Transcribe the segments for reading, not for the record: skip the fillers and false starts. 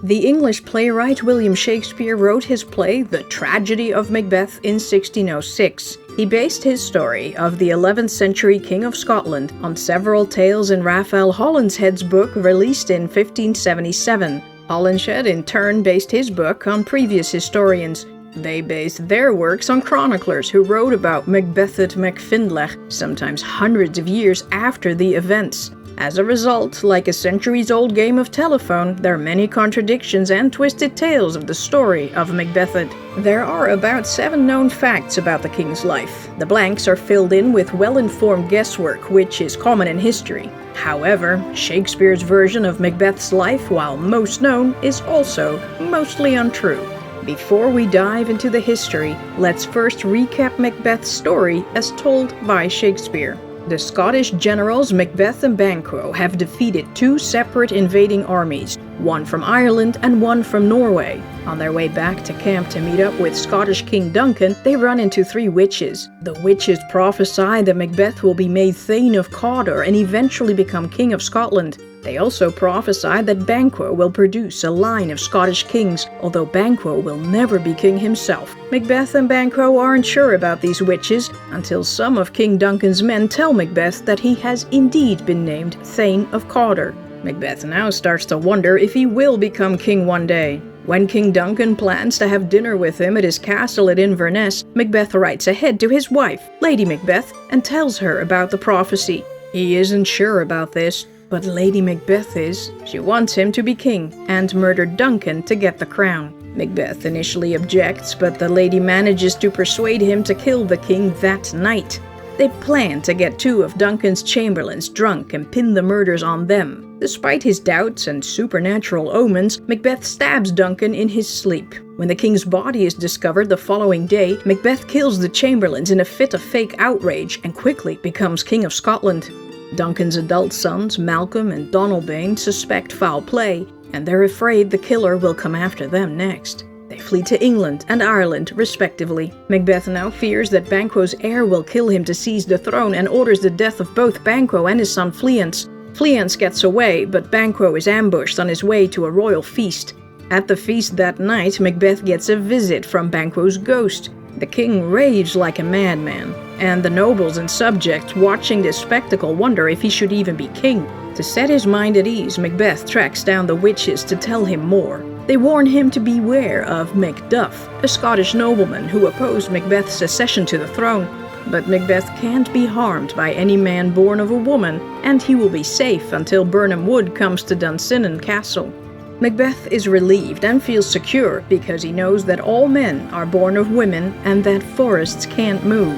The English playwright William Shakespeare wrote his play The Tragedy of Macbeth in 1606. He based his story of the 11th century King of Scotland on several tales in Raphael Holinshed's book released in 1577. Holinshed in turn based his book on previous historians. They based their works on chroniclers who wrote about Macbethad Findlaech, sometimes hundreds of years after the events. As a result, like a centuries-old game of telephone, there are many contradictions and twisted tales of the story of Macbethad. There are about 7 known facts about the king's life. The blanks are filled in with well-informed guesswork, which is common in history. However, Shakespeare's version of Macbeth's life, while most known, is also mostly untrue. Before we dive into the history, let's first recap Macbeth's story as told by Shakespeare. The Scottish generals Macbeth and Banquo have defeated 2 separate invading armies, one from Ireland and one from Norway. On their way back to camp to meet up with Scottish King Duncan, they run into 3 witches. The witches prophesy that Macbeth will be made Thane of Cawdor and eventually become King of Scotland. They also prophesy that Banquo will produce a line of Scottish kings, although Banquo will never be king himself. Macbeth and Banquo aren't sure about these witches until some of King Duncan's men tell Macbeth that he has indeed been named Thane of Cawdor. Macbeth now starts to wonder if he will become king one day. When King Duncan plans to have dinner with him at his castle at Inverness, Macbeth writes ahead to his wife, Lady Macbeth, and tells her about the prophecy. He isn't sure about this, but Lady Macbeth is. She wants him to be king and murder Duncan to get the crown. Macbeth initially objects, but the lady manages to persuade him to kill the king that night. They plan to get 2 of Duncan's chamberlains drunk and pin the murders on them. Despite his doubts and supernatural omens, Macbeth stabs Duncan in his sleep. When the king's body is discovered the following day, Macbeth kills the chamberlains in a fit of fake outrage and quickly becomes King of Scotland. Duncan's adult sons, Malcolm and Donalbain, suspect foul play, and they're afraid the killer will come after them next. They flee to England and Ireland, respectively. Macbeth now fears that Banquo's heir will kill him to seize the throne and orders the death of both Banquo and his son Fleance. Fleance gets away, but Banquo is ambushed on his way to a royal feast. At the feast that night, Macbeth gets a visit from Banquo's ghost. The king raves like a madman, and the nobles and subjects watching this spectacle wonder if he should even be king. To set his mind at ease, Macbeth tracks down the witches to tell him more. They warn him to beware of Macduff, a Scottish nobleman who opposed Macbeth's accession to the throne. But Macbeth can't be harmed by any man born of a woman, and he will be safe until Birnam Wood comes to Dunsinane Castle. Macbeth is relieved and feels secure because he knows that all men are born of women and that forests can't move.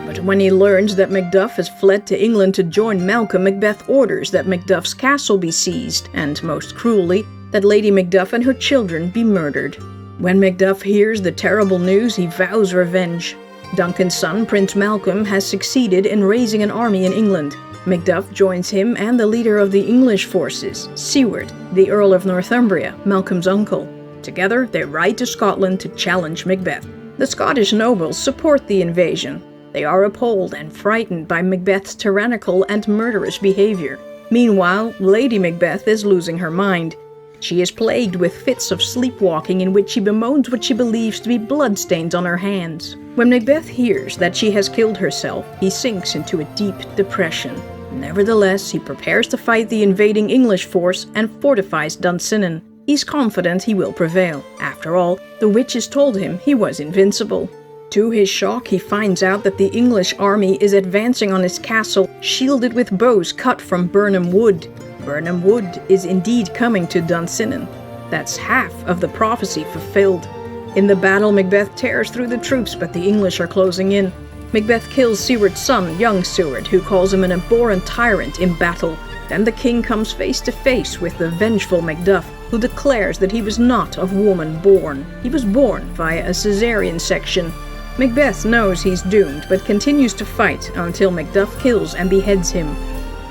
But when he learns that Macduff has fled to England to join Malcolm, Macbeth orders that Macduff's castle be seized, and most cruelly, that Lady Macduff and her children be murdered. When Macduff hears the terrible news, he vows revenge. Duncan's son, Prince Malcolm, has succeeded in raising an army in England. Macduff joins him and the leader of the English forces, Stuart, the Earl of Northumbria, Malcolm's uncle. Together, they ride to Scotland to challenge Macbeth. The Scottish nobles support the invasion. They are appalled and frightened by Macbeth's tyrannical and murderous behavior. Meanwhile, Lady Macbeth is losing her mind. She is plagued with fits of sleepwalking in which she bemoans what she believes to be bloodstains on her hands. When Macbeth hears that she has killed herself, he sinks into a deep depression. Nevertheless, he prepares to fight the invading English force and fortifies Dunsinane. He's confident he will prevail. After all, the witches told him he was invincible. To his shock, he finds out that the English army is advancing on his castle, shielded with bows cut from Birnam Wood. Birnam Wood is indeed coming to Dunsinane. That's half of the prophecy fulfilled. In the battle, Macbeth tears through the troops, but the English are closing in. Macbeth kills Stuart's son, young Stuart, who calls him an abhorrent tyrant in battle. Then the king comes face to face with the vengeful Macduff, who declares that he was not of woman born. He was born via a caesarean section. Macbeth knows he's doomed, but continues to fight until Macduff kills and beheads him.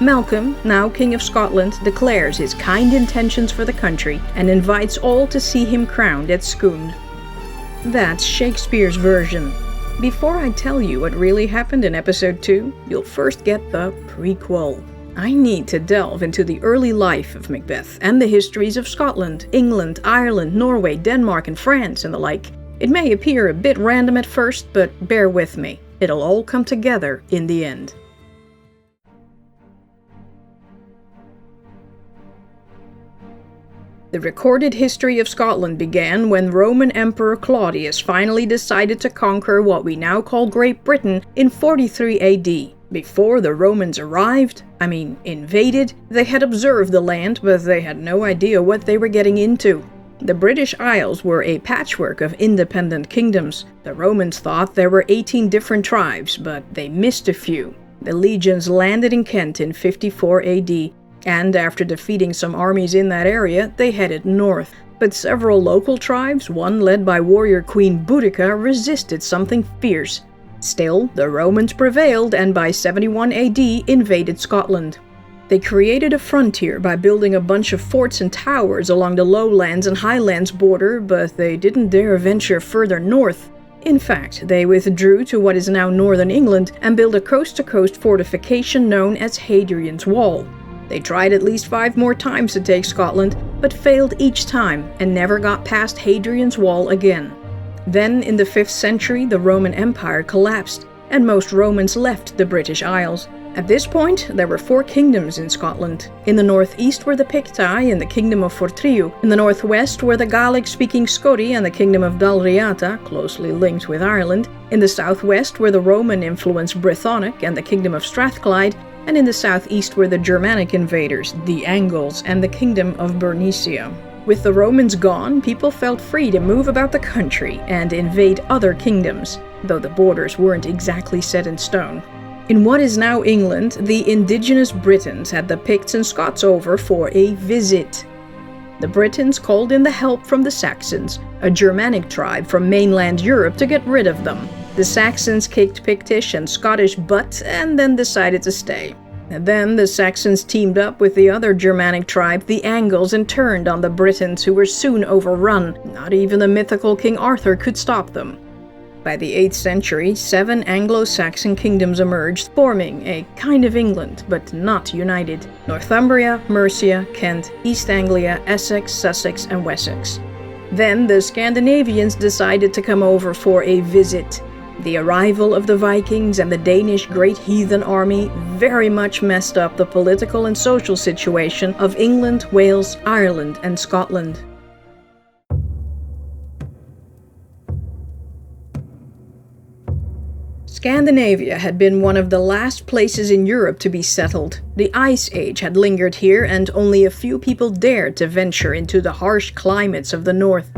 Malcolm, now King of Scotland, declares his kind intentions for the country and invites all to see him crowned at Scone. That's Shakespeare's version. Before I tell you what really happened in episode 2, you'll first get the prequel. I need to delve into the early life of Macbeth and the histories of Scotland, England, Ireland, Norway, Denmark, and France, and the like. It may appear a bit random at first, but bear with me. It'll all come together in the end. The recorded history of Scotland began when Roman Emperor Claudius finally decided to conquer what we now call Great Britain in 43 AD. Before the Romans invaded, they had observed the land, but they had no idea what they were getting into. The British Isles were a patchwork of independent kingdoms. The Romans thought there were 18 different tribes, but they missed a few. The legions landed in Kent in 54 AD, and after defeating some armies in that area, they headed north. But several local tribes, one led by warrior Queen Boudica, resisted something fierce. Still, the Romans prevailed and by 71 AD invaded Scotland. They created a frontier by building a bunch of forts and towers along the lowlands and highlands border, but they didn't dare venture further north. In fact, they withdrew to what is now northern England and built a coast-to-coast fortification known as Hadrian's Wall. They tried at least 5 more times to take Scotland, but failed each time and never got past Hadrian's Wall again. Then, in the 5th century, the Roman Empire collapsed, and most Romans left the British Isles. At this point, there were 4 kingdoms in Scotland. In the northeast were the Picti and the Kingdom of Fortriu. In the northwest were the Gaelic-speaking Scoti and the Kingdom of Dalriata, closely linked with Ireland. In the southwest were the Roman-influenced Brythonic and the Kingdom of Strathclyde, and in the southeast were the Germanic invaders, the Angles, and the Kingdom of Bernicia. With the Romans gone, people felt free to move about the country and invade other kingdoms, though the borders weren't exactly set in stone. In what is now England, the indigenous Britons had the Picts and Scots over for a visit. The Britons called in the help from the Saxons, a Germanic tribe from mainland Europe, to get rid of them. The Saxons kicked Pictish and Scottish butt and then decided to stay. And then the Saxons teamed up with the other Germanic tribe, the Angles, and turned on the Britons, who were soon overrun. Not even the mythical King Arthur could stop them. By the 8th century, 7 Anglo-Saxon kingdoms emerged, forming a kind of England, but not united. Northumbria, Mercia, Kent, East Anglia, Essex, Sussex, and Wessex. Then the Scandinavians decided to come over for a visit. The arrival of the Vikings and the Danish Great Heathen Army very much messed up the political and social situation of England, Wales, Ireland, and Scotland. Scandinavia had been one of the last places in Europe to be settled. The Ice Age had lingered here, and only a few people dared to venture into the harsh climates of the north.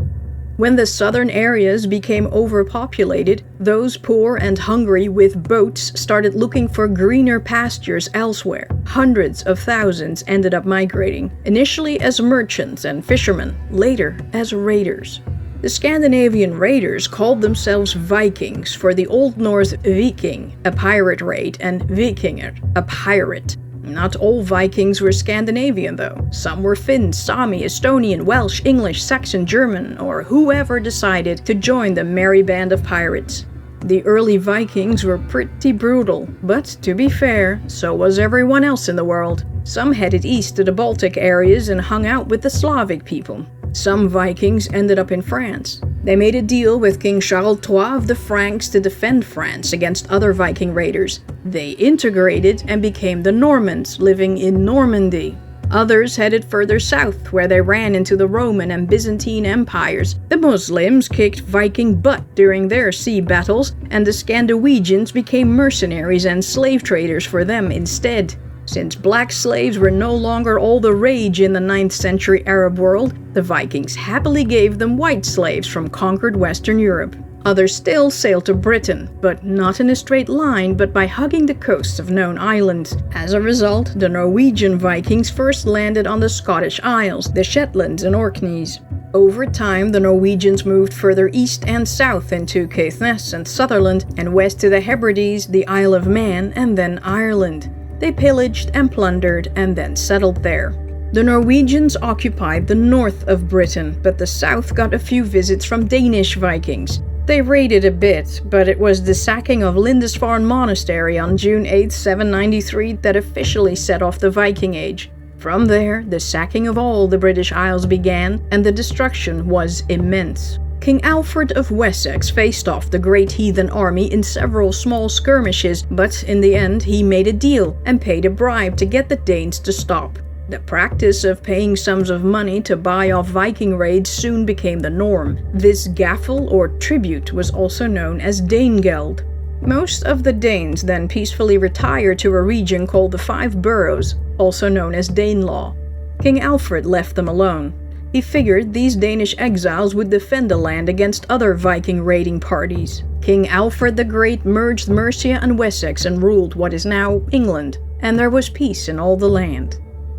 When the southern areas became overpopulated, those poor and hungry with boats started looking for greener pastures elsewhere. Hundreds of thousands ended up migrating, initially as merchants and fishermen, later as raiders. The Scandinavian raiders called themselves Vikings for the Old Norse Viking, a pirate raid, and Vikingr, a pirate. Not all Vikings were Scandinavian, though. Some were Finns, Sami, Estonian, Welsh, English, Saxon, German, or whoever decided to join the merry band of pirates. The early Vikings were pretty brutal, but to be fair, so was everyone else in the world. Some headed east to the Baltic areas and hung out with the Slavic people. Some Vikings ended up in France. They made a deal with King Charles III of the Franks to defend France against other Viking raiders. They integrated and became the Normans, living in Normandy. Others headed further south, where they ran into the Roman and Byzantine empires. The Muslims kicked Viking butt during their sea battles, and the Scandinavians became mercenaries and slave traders for them instead. Since black slaves were no longer all the rage in the 9th century Arab world, the Vikings happily gave them white slaves from conquered Western Europe. Others still sailed to Britain, but not in a straight line, but by hugging the coasts of known islands. As a result, the Norwegian Vikings first landed on the Scottish Isles, the Shetlands and Orkneys. Over time, the Norwegians moved further east and south into Caithness and Sutherland, and west to the Hebrides, the Isle of Man, and then Ireland. They pillaged and plundered and then settled there. The Norwegians occupied the north of Britain, but the south got a few visits from Danish Vikings. They raided a bit, but it was the sacking of Lindisfarne Monastery on June 8, 793 that officially set off the Viking Age. From there, the sacking of all the British Isles began, and the destruction was immense. King Alfred of Wessex faced off the great heathen army in several small skirmishes, but in the end he made a deal and paid a bribe to get the Danes to stop. The practice of paying sums of money to buy off Viking raids soon became the norm. This gaffel or tribute was also known as Danegeld. Most of the Danes then peacefully retired to a region called the Five Boroughs, also known as Danelaw. King Alfred left them alone. He figured these Danish exiles would defend the land against other Viking raiding parties. King Alfred the Great merged Mercia and Wessex and ruled what is now England, and there was peace in all the land.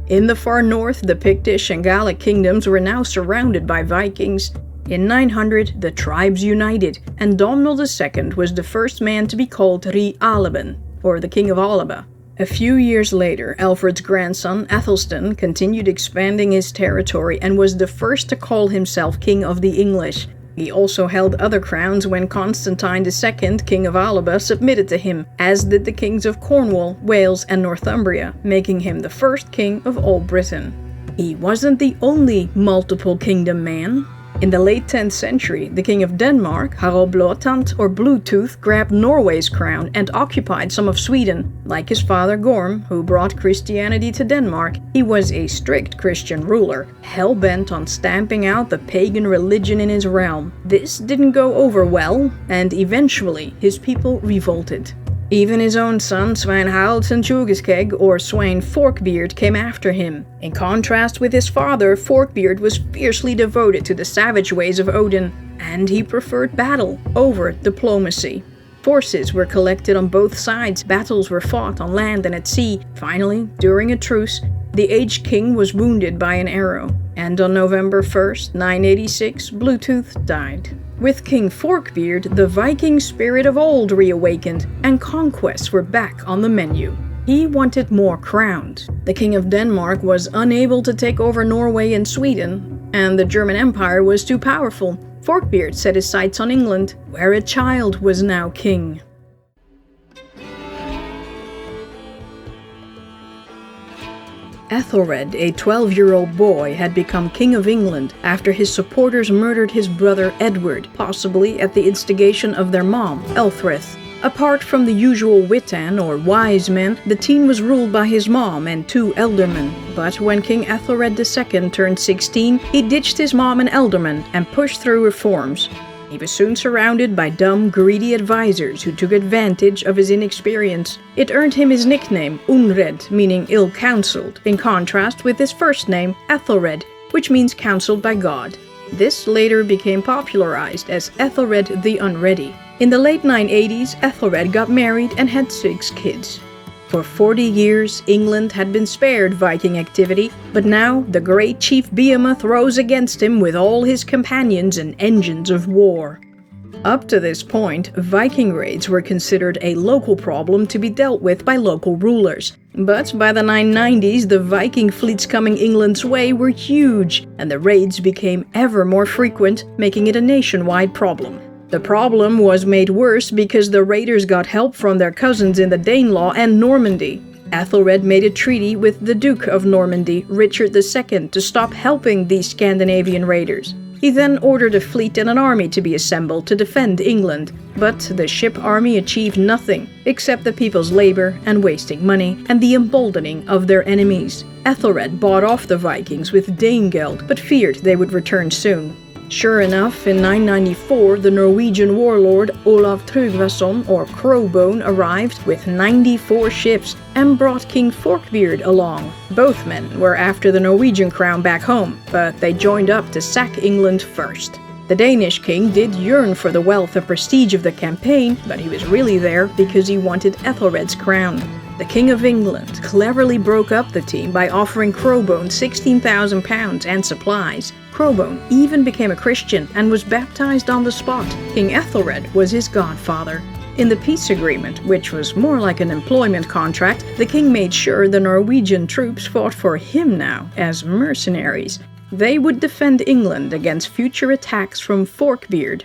In the far north, the Pictish and Gallic kingdoms were now surrounded by Vikings. In 900, the tribes united, and Domnall II was the first man to be called Ri Alban, or the King of Alba. A few years later, Alfred's grandson, Aethelstan, continued expanding his territory and was the first to call himself King of the English. He also held other crowns when Constantine II, King of Alba, submitted to him, as did the kings of Cornwall, Wales, and Northumbria, making him the first king of all Britain. He wasn't the only multiple kingdom man. In the late 10th century, the King of Denmark, Harald Blåtand or Bluetooth, grabbed Norway's crown and occupied some of Sweden. Like his father Gorm, who brought Christianity to Denmark, he was a strict Christian ruler, hell-bent on stamping out the pagan religion in his realm. This didn't go over well, and eventually his people revolted. Even his own son, Svein Haraldson Tjugeskegg, or Sweyn Forkbeard, came after him. In contrast with his father, Forkbeard was fiercely devoted to the savage ways of Odin, and he preferred battle over diplomacy. Forces were collected on both sides, battles were fought on land and at sea. Finally, during a truce, the aged king was wounded by an arrow, and on November 1st, 986, Bluetooth died. With King Forkbeard, the Viking spirit of old reawakened, and conquests were back on the menu. He wanted more crowns. The King of Denmark was unable to take over Norway and Sweden, and the German Empire was too powerful. Forkbeard set his sights on England, where a child was now king. Ethelred, a 12-year-old boy, had become King of England after his supporters murdered his brother Edward, possibly at the instigation of their mom, Elfrith. Apart from the usual witan or wise men, the teen was ruled by his mom and 2 ealdormen. But when King Ethelred II turned 16, he ditched his mom and ealdormen and pushed through reforms. He was soon surrounded by dumb, greedy advisors who took advantage of his inexperience. It earned him his nickname, Unred, meaning ill-counseled, in contrast with his first name, Ethelred, which means counseled by God. This later became popularized as Ethelred the Unready. In the late 980s, Ethelred got married and had 6 kids. For 40 years, England had been spared Viking activity, but now the great chief Behemoth rose against him with all his companions and engines of war. Up to this point, Viking raids were considered a local problem to be dealt with by local rulers. But by the 990s, the Viking fleets coming England's way were huge, and the raids became ever more frequent, making it a nationwide problem. The problem was made worse because the raiders got help from their cousins in the Danelaw and Normandy. Ethelred made a treaty with the Duke of Normandy, Richard II, to stop helping these Scandinavian raiders. He then ordered a fleet and an army to be assembled to defend England, but the ship army achieved nothing except the people's labor and wasting money and the emboldening of their enemies. Ethelred bought off the Vikings with Danegeld, but feared they would return soon. Sure enough, in 994, the Norwegian warlord Olav Tryggvason, or Crowbone, arrived with 94 ships and brought King Forkbeard along. Both men were after the Norwegian crown back home, but they joined up to sack England first. The Danish king did yearn for the wealth and prestige of the campaign, but he was really there because he wanted Ethelred's crown. The King of England cleverly broke up the team by offering Crowbone £16,000 and supplies. Crowbone even became a Christian and was baptized on the spot. King Ethelred was his godfather. In the peace agreement, which was more like an employment contract, the king made sure the Norwegian troops fought for him now as mercenaries. They would defend England against future attacks from Forkbeard.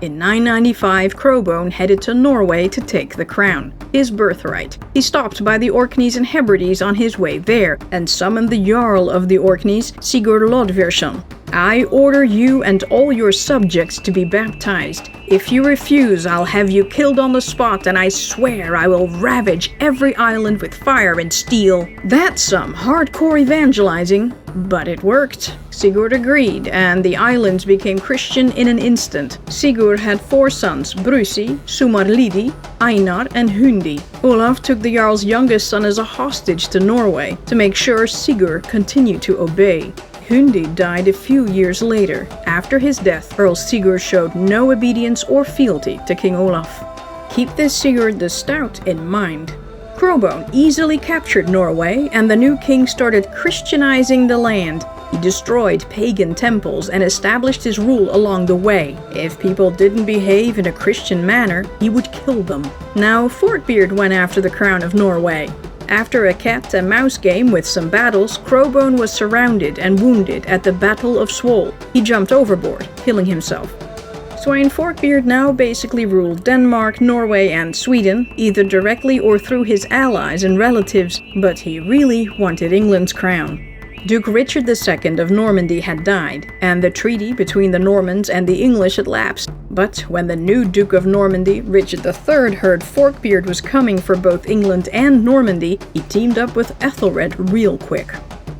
In 995, Crowbone headed to Norway to take the crown, his birthright. He stopped by the Orkneys and Hebrides on his way there, and summoned the Jarl of the Orkneys, Sigurd Lodverson. I order you and all your subjects to be baptized. If you refuse, I'll have you killed on the spot, and I swear I will ravage every island with fire and steel. That's some hardcore evangelizing, but it worked. Sigurd agreed, and the islands became Christian in an instant. Sigurd had 4 sons, Brusi, Sumarlidi, Einar, and Hundi. Olaf took the Jarl's youngest son as a hostage to Norway to make sure Sigurd continued to obey. Hundi died a few years later. After his death, Earl Sigurd showed no obedience or fealty to King Olaf. Keep this Sigurd the Stout in mind. Crowbone easily captured Norway, and the new king started Christianizing the land. He destroyed pagan temples and established his rule along the way. If people didn't behave in a Christian manner, he would kill them. Now, Forkbeard went after the crown of Norway. After a cat and mouse game with some battles, Crowbone was surrounded and wounded at the Battle of Swole. He jumped overboard, killing himself. Sweyn Forkbeard now basically ruled Denmark, Norway, and Sweden, either directly or through his allies and relatives, but he really wanted England's crown. Duke Richard II of Normandy had died, and the treaty between the Normans and the English had lapsed. But when the new Duke of Normandy, Richard III, heard Forkbeard was coming for both England and Normandy, he teamed up with Ethelred real quick.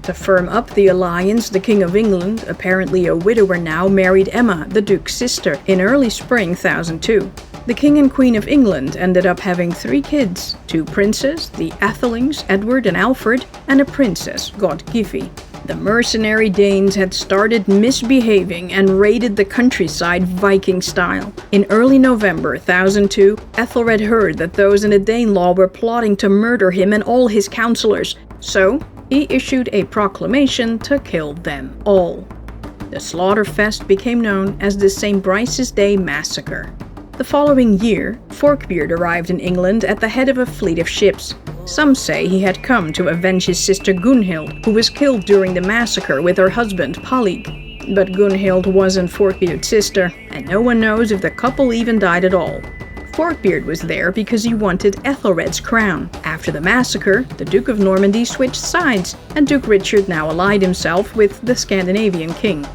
To firm up the alliance, the King of England, apparently a widower now, married Emma, the Duke's sister, in early spring 1002. The King and Queen of England ended up having 3 kids, 2 princes, the Æthelings, Edward and Alfred, and a princess, Godgifi. The mercenary Danes had started misbehaving and raided the countryside Viking style. In early November 1002, Ethelred heard that those in the Danelaw were plotting to murder him and all his counselors, so he issued a proclamation to kill them all. The Slaughterfest became known as the St. Brice's Day Massacre. The following year, Forkbeard arrived in England at the head of a fleet of ships. Some say he had come to avenge his sister Gunhild, who was killed during the massacre with her husband Palig. But Gunhild wasn't Forkbeard's sister, and no one knows if the couple even died at all. Forkbeard was there because he wanted Ethelred's crown. After the massacre, the Duke of Normandy switched sides, and Duke Richard now allied himself with the Scandinavian king.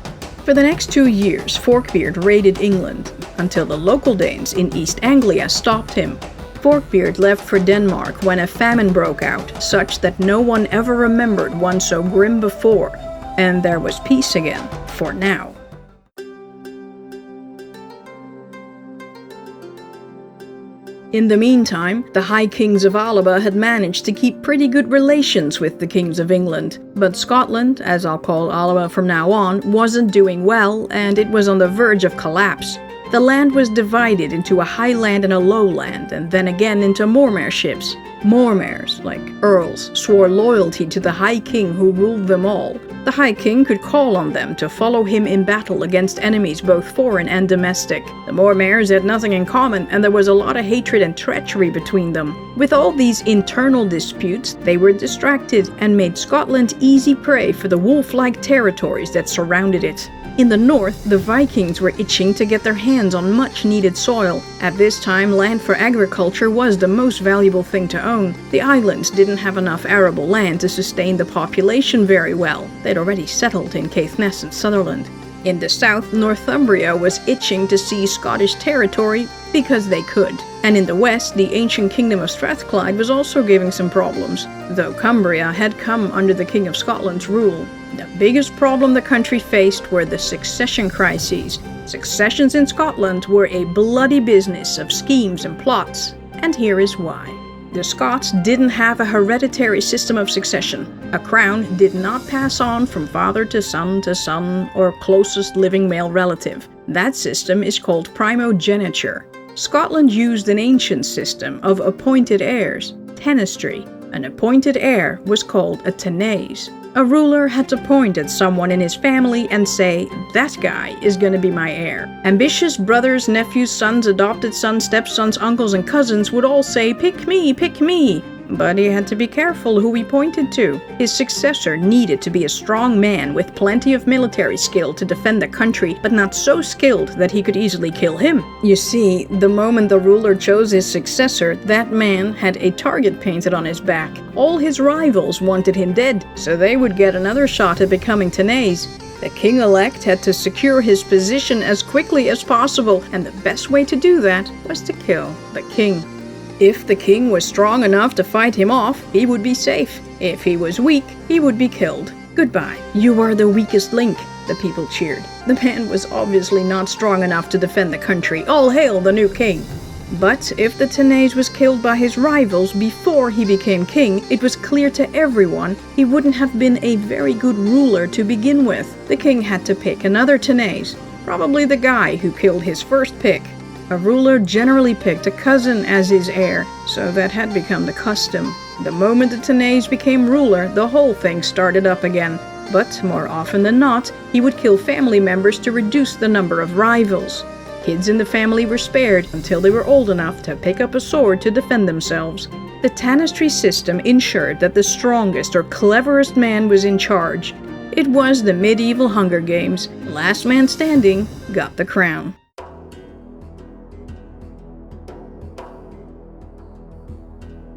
For the next 2 years, Forkbeard raided England, until the local Danes in East Anglia stopped him. Forkbeard left for Denmark when a famine broke out, such that no one ever remembered one so grim before, and there was peace again, for now. In the meantime, the High Kings of Alba had managed to keep pretty good relations with the Kings of England, but Scotland, as I'll call Alba from now on, wasn't doing well, and it was on the verge of collapse. The land was divided into a highland and a lowland, and then again into mormareships. Mormares, like earls, swore loyalty to the High King who ruled them all. The High King could call on them to follow him in battle against enemies both foreign and domestic. The Mormares had nothing in common, and there was a lot of hatred and treachery between them. With all these internal disputes, they were distracted and made Scotland easy prey for the wolf-like territories that surrounded it. In the north, the Vikings were itching to get their hands on much-needed soil. At this time, land for agriculture was the most valuable thing to own. The islands didn't have enough arable land to sustain the population very well. They'd already settled in Caithness and Sutherland. In the south, Northumbria was itching to seize Scottish territory because they could. And in the west, the ancient kingdom of Strathclyde was also giving some problems, though Cumbria had come under the King of Scotland's rule. The biggest problem the country faced were the succession crises. Successions in Scotland were a bloody business of schemes and plots, and here is why. The Scots didn't have a hereditary system of succession. A crown did not pass on from father to son or closest living male relative. That system is called primogeniture. Scotland used an ancient system of appointed heirs, tenestry. An appointed heir was called a tenaze. A ruler had to point at someone in his family and say, that guy is going to be my heir. Ambitious brothers, nephews, sons, adopted sons, stepsons, uncles, and cousins would all say, pick me, pick me. but he had to be careful who he pointed to. His successor needed to be a strong man with plenty of military skill to defend the country, but not so skilled that he could easily kill him. You see, the moment the ruler chose his successor, that man had a target painted on his back. All his rivals wanted him dead, so they would get another shot at becoming Tenays. The king-elect had to secure his position as quickly as possible, and the best way to do that was to kill the king. If the king was strong enough to fight him off, he would be safe. If he was weak, he would be killed. Goodbye, you are the weakest link, the people cheered. The man was obviously not strong enough to defend the country. All hail the new king! But if the Tenays was killed by his rivals before he became king, it was clear to everyone he wouldn't have been a very good ruler to begin with. The king had to pick another Tenays, probably the guy who killed his first pick. A ruler generally picked a cousin as his heir, so that had become the custom. The moment the Tenays became ruler, the whole thing started up again. But more often than not, he would kill family members to reduce the number of rivals. Kids in the family were spared until they were old enough to pick up a sword to defend themselves. The tanistry system ensured that the strongest or cleverest man was in charge. It was the medieval Hunger Games. Last man standing got the crown.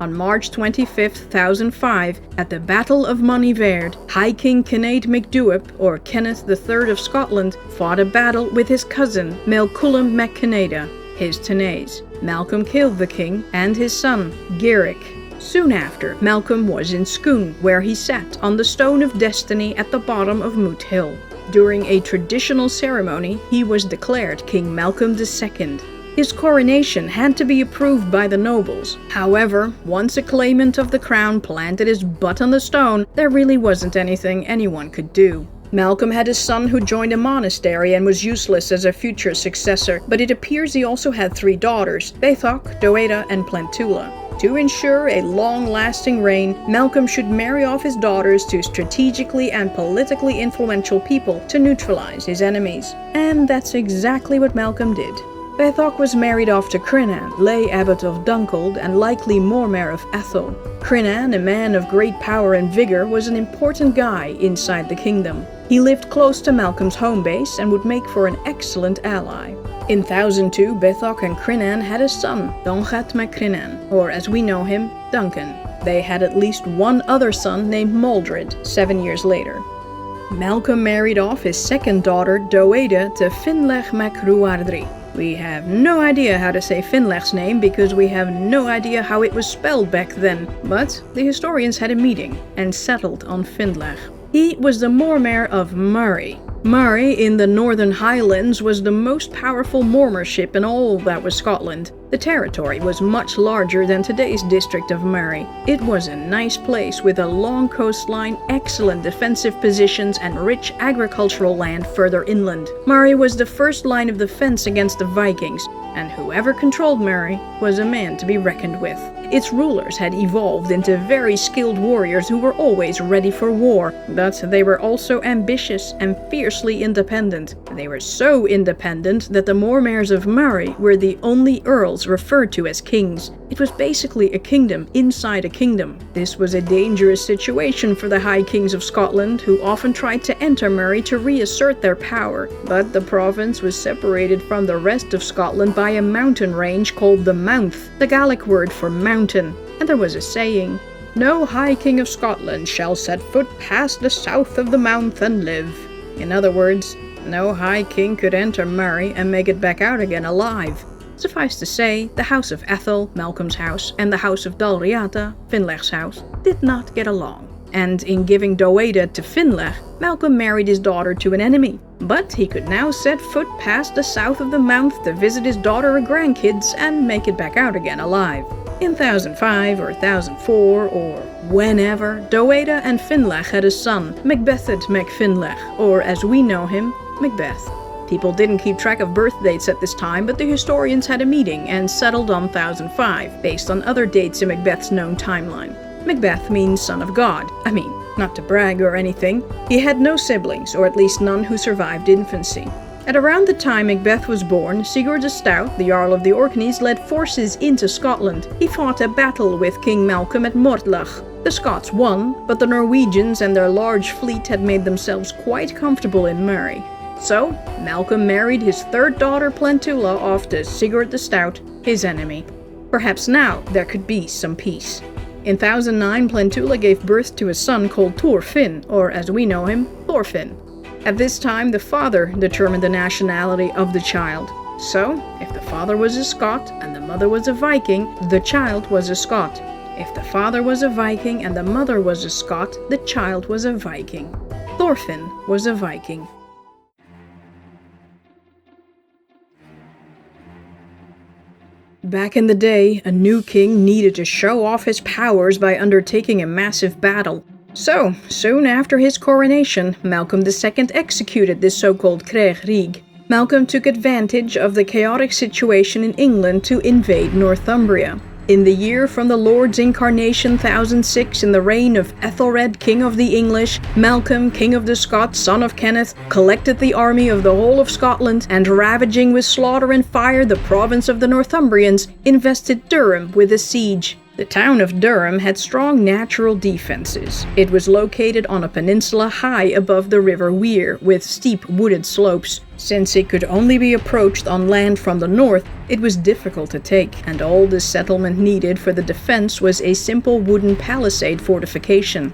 On March 25, 1005, at the Battle of Monyverd, High King Cned Macduip, or Kenneth III of Scotland, fought a battle with his cousin Melculum mac Cneda, his Tenays. Malcolm killed the king and his son, Geric. Soon after, Malcolm was in Scone, where he sat on the Stone of Destiny at the bottom of Moot Hill. During a traditional ceremony, he was declared King Malcolm II. His coronation had to be approved by the nobles. However, once a claimant of the crown planted his butt on the stone, there really wasn't anything anyone could do. Malcolm had a son who joined a monastery and was useless as a future successor, but it appears he also had 3 daughters, Beithach, Drogheda, and Plentula. To ensure a long-lasting reign, Malcolm should marry off his daughters to strategically and politically influential people to neutralize his enemies. And that's exactly what Malcolm did. Beithach was married off to Crinan, lay abbot of Dunkeld and likely Mormaer of Athol. Crinan, a man of great power and vigor, was an important guy inside the kingdom. He lived close to Malcolm's home base and would make for an excellent ally. In 1002, Beithach and Crinan had a son, Duncan mac Crinan, or as we know him, Duncan. They had at least one other son named Maldred, 7 years later. Malcolm married off his second daughter, Drogheda, to Findlaech mac Ruardri. We have no idea how to say Findlaech's name because we have no idea how it was spelled back then, but the historians had a meeting and settled on Findlaech. He was the Mormaer of Moray. Moray in the Northern Highlands was the most powerful Mormaership in all that was Scotland. The territory was much larger than today's district of Moray. It was a nice place with a long coastline, excellent defensive positions, and rich agricultural land further inland. Moray was the first line of defense against the Vikings, and whoever controlled Moray was a man to be reckoned with. Its rulers had evolved into very skilled warriors who were always ready for war, but they were also ambitious and fiercely independent. They were so independent that the Mormaers of Moray were the only earls referred to as kings. It was basically a kingdom inside a kingdom. This was a dangerous situation for the High Kings of Scotland, who often tried to enter Moray to reassert their power, but the province was separated from the rest of Scotland by a mountain range called the Mounth, the Gaelic word for mountain. And there was a saying, "No High King of Scotland shall set foot past the south of the Mounth and live." In other words, no High King could enter Moray and make it back out again alive. Suffice to say, the House of Athol, Malcolm's house, and the House of Dalriata, Findlaech's house, did not get along. And in giving Drogheda to Findlaech, Malcolm married his daughter to an enemy. But he could now set foot past the south of the Mounth to visit his daughter or grandkids and make it back out again alive. In 1005 or 1004 or whenever, Drogheda and Findlaech had a son, Macbethad mac Findlaech, or as we know him, Macbeth. People didn't keep track of birth dates at this time, but the historians had a meeting and settled on 1005, based on other dates in Macbeth's known timeline. Macbeth means son of God. I mean, not to brag or anything, he had no siblings, or at least none who survived infancy. At around the time Macbeth was born, Sigurd the Stout, the Jarl of the Orkneys, led forces into Scotland. He fought a battle with King Malcolm at Mortlach. The Scots won, but the Norwegians and their large fleet had made themselves quite comfortable in Murray. So, Malcolm married his third daughter Plentula off to Sigurd the Stout, his enemy. Perhaps now there could be some peace. In 1009, Plentula gave birth to a son called Thorfinn, or as we know him, Thorfinn. At this time, the father determined the nationality of the child. So, if the father was a Scot and the mother was a Viking, the child was a Scot. If the father was a Viking and the mother was a Scot, the child was a Viking. Thorfinn was a Viking. Back in the day, a new king needed to show off his powers by undertaking a massive battle. So, soon after his coronation, Malcolm II executed this so-called Crech Ríg. Malcolm took advantage of the chaotic situation in England to invade Northumbria. In the year from the Lord's incarnation 1006, in the reign of Ethelred, king of the English, Malcolm, king of the Scots, son of Kenneth, collected the army of the whole of Scotland and, ravaging with slaughter and fire the province of the Northumbrians, invested Durham with a siege. The town of Durham had strong natural defenses. It was located on a peninsula high above the River Wear, with steep wooded slopes. Since it could only be approached on land from the north, it was difficult to take, and all the settlement needed for the defense was a simple wooden palisade fortification.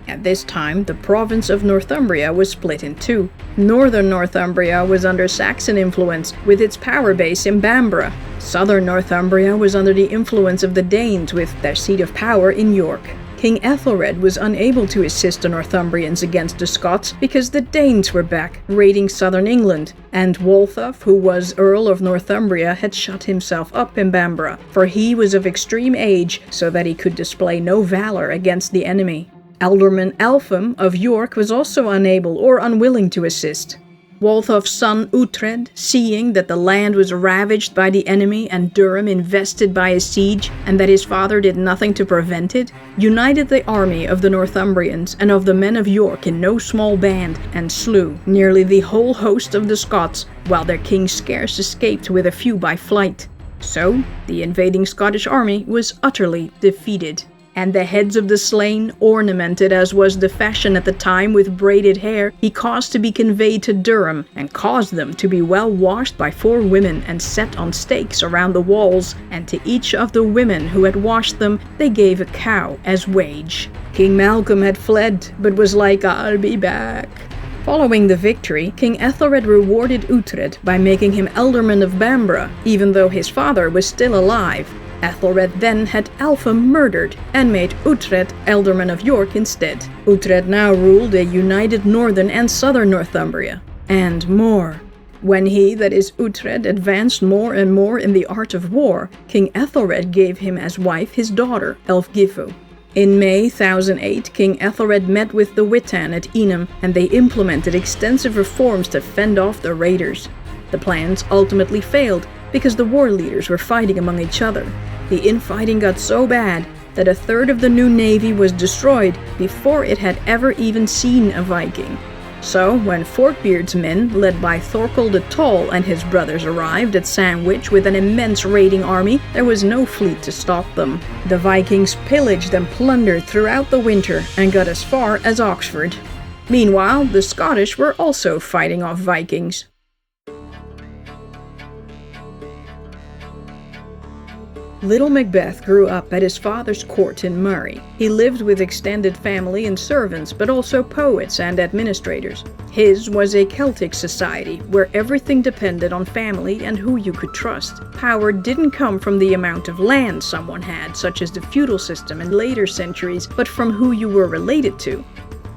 At this time, the province of Northumbria was split in two. Northern Northumbria was under Saxon influence, with its power base in Bamborough. Southern Northumbria was under the influence of the Danes, with their seat of power in York. King Æthelred was unable to assist the Northumbrians against the Scots because the Danes were back, raiding southern England, and Waltheof, who was Earl of Northumbria, had shut himself up in Bamborough, for he was of extreme age, so that he could display no valor against the enemy. Alderman Elpham of York was also unable or unwilling to assist. Waltheof's son Uhtred, seeing that the land was ravaged by the enemy and Durham invested by a siege, and that his father did nothing to prevent it, united the army of the Northumbrians and of the men of York in no small band, and slew nearly the whole host of the Scots, while their king scarce escaped with a few by flight. So, the invading Scottish army was utterly defeated. And the heads of the slain, ornamented as was the fashion at the time with braided hair, he caused to be conveyed to Durham, and caused them to be well washed by 4 women and set on stakes around the walls, and to each of the women who had washed them they gave a cow as wage. King Malcolm had fled, but was like, "I'll be back." Following the victory, King Ethelred rewarded Uhtred by making him Alderman of Bamborough, even though his father was still alive. Ethelred then had Elpham murdered and made Uhtred Alderman of York instead. Uhtred now ruled a united northern and southern Northumbria, and more. When he, that is Uhtred, advanced more and more in the art of war, King Ethelred gave him as wife his daughter, Elfgifu. In May 1008, King Ethelred met with the Witan at Enam, and they implemented extensive reforms to fend off the raiders. The plans ultimately failed, because the war leaders were fighting among each other. The infighting got so bad that a third of the new navy was destroyed before it had ever even seen a Viking. So, when Forkbeard's men, led by Thorkel the Tall and his brothers, arrived at Sandwich with an immense raiding army, there was no fleet to stop them. The Vikings pillaged and plundered throughout the winter and got as far as Oxford. Meanwhile, the Scottish were also fighting off Vikings. Little Macbeth grew up at his father's court in Murray. He lived with extended family and servants, but also poets and administrators. His was a Celtic society, where everything depended on family and who you could trust. Power didn't come from the amount of land someone had, such as the feudal system in later centuries, but from who you were related to.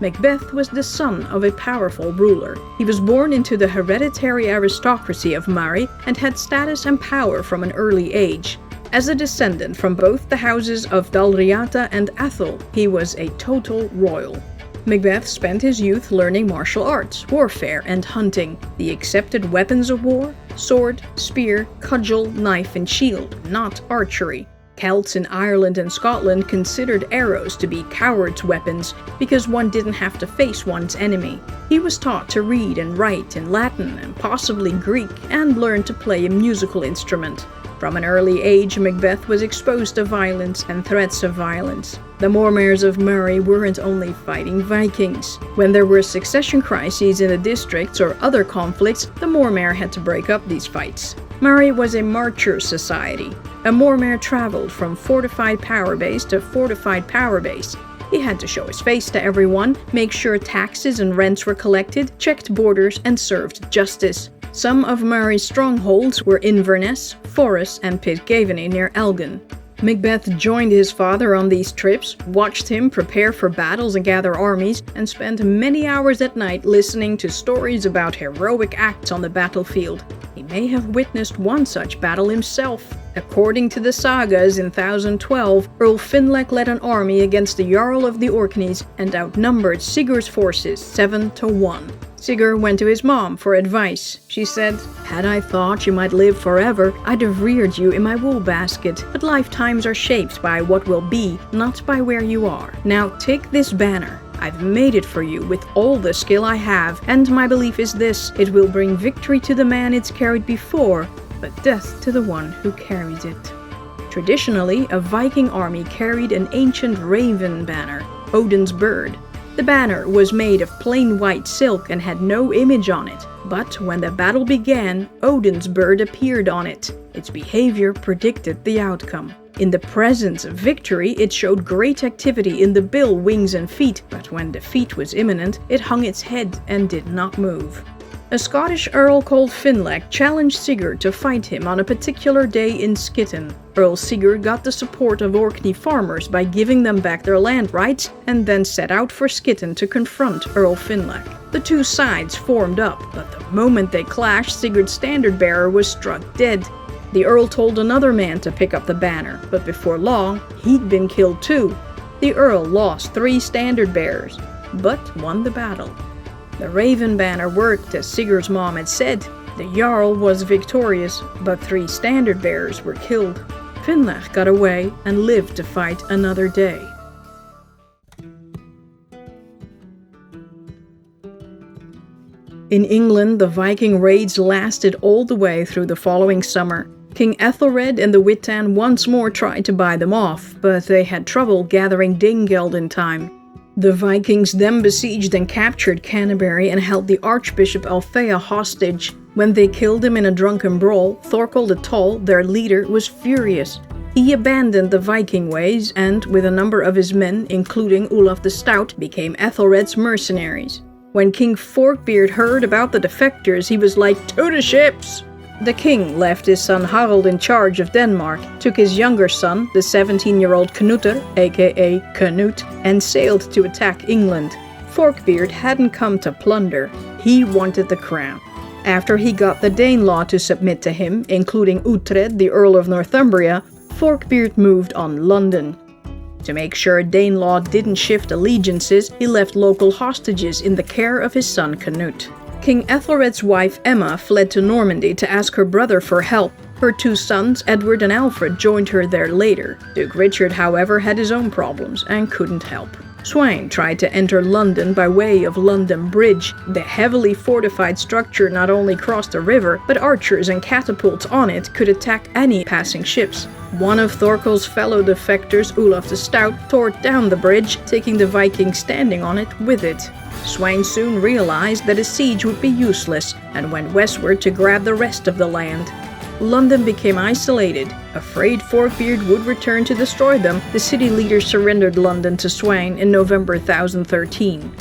Macbeth was the son of a powerful ruler. He was born into the hereditary aristocracy of Murray and had status and power from an early age. As a descendant from both the houses of Dalriata and Athol, he was a total royal. Macbeth spent his youth learning martial arts, warfare, and hunting. The accepted weapons of war: sword, spear, cudgel, knife, and shield, not archery. Celts in Ireland and Scotland considered arrows to be cowards' weapons because one didn't have to face one's enemy. He was taught to read and write in Latin and possibly Greek and learned to play a musical instrument. From an early age, Macbeth was exposed to violence and threats of violence. The Mormaers of Moray weren't only fighting Vikings. When there were succession crises in the districts or other conflicts, the Mormaer had to break up these fights. Moray was a marcher society. A Mormaer traveled from fortified power base to fortified power base. He had to show his face to everyone, make sure taxes and rents were collected, checked borders, and served justice. Some of Moray's strongholds were Inverness, Forres, and Pitcairn near Elgin. Macbeth joined his father on these trips, watched him prepare for battles and gather armies, and spent many hours at night listening to stories about heroic acts on the battlefield. He may have witnessed one such battle himself. According to the sagas, in 1012, Earl Findlaech led an army against the Jarl of the Orkneys and outnumbered Sigurd's forces 7-1. Sigurd went to his mom for advice. She said, "Had I thought you might live forever, I'd have reared you in my wool basket. But lifetimes are shaped by what will be, not by where you are. Now take this banner. I've made it for you with all the skill I have, and my belief is this: it will bring victory to the man it's carried before, but death to the one who carries it." Traditionally, a Viking army carried an ancient raven banner, Odin's bird. The banner was made of plain white silk and had no image on it, but when the battle began, Odin's bird appeared on it. Its behavior predicted the outcome. In the presence of victory, it showed great activity in the bill, wings, and feet, but when defeat was imminent, it hung its head and did not move. A Scottish earl called Findlaech challenged Sigurd to fight him on a particular day in Skitten. Earl Sigurd got the support of Orkney farmers by giving them back their land rights and then set out for Skitten to confront Earl Findlaech. The two sides formed up, but the moment they clashed, Sigurd's standard-bearer was struck dead. The earl told another man to pick up the banner, but before long, he'd been killed too. The earl lost 3 standard-bearers, but won the battle. The raven banner worked as Sigurd's mom had said. The Jarl was victorious, but 3 standard-bearers were killed. Findlaech got away and lived to fight another day. In England, the Viking raids lasted all the way through the following summer. King Æthelred and the Witan once more tried to buy them off, but they had trouble gathering Danegeld in time. The Vikings then besieged and captured Canterbury and held the Archbishop Althea hostage. When they killed him in a drunken brawl, Thorkel the Tall, their leader, was furious. He abandoned the Viking ways and, with a number of his men, including Olaf the Stout, became Æthelred's mercenaries. When King Forkbeard heard about the defectors, he was like, "To the ships!" The king left his son Harald in charge of Denmark, took his younger son, the 17-year-old Knutter, aka Canute, and sailed to attack England. Forkbeard hadn't come to plunder, he wanted the crown. After he got the Danelaw to submit to him, including Uhtred, the Earl of Northumbria, Forkbeard moved on London. To make sure Danelaw didn't shift allegiances, he left local hostages in the care of his son Canute. King Æthelred's wife Emma fled to Normandy to ask her brother for help. Her 2 sons, Edward and Alfred, joined her there later. Duke Richard, however, had his own problems and couldn't help. Sweyn tried to enter London by way of London Bridge. The heavily fortified structure not only crossed the river, but archers and catapults on it could attack any passing ships. One of Thorkel's fellow defectors, Olaf the Stout, tore down the bridge, taking the Vikings standing on it with it. Sweyn soon realized that a siege would be useless and went westward to grab the rest of the land. London became isolated. Afraid Forkbeard would return to destroy them, the city leaders surrendered London to Sweyn in November 1013.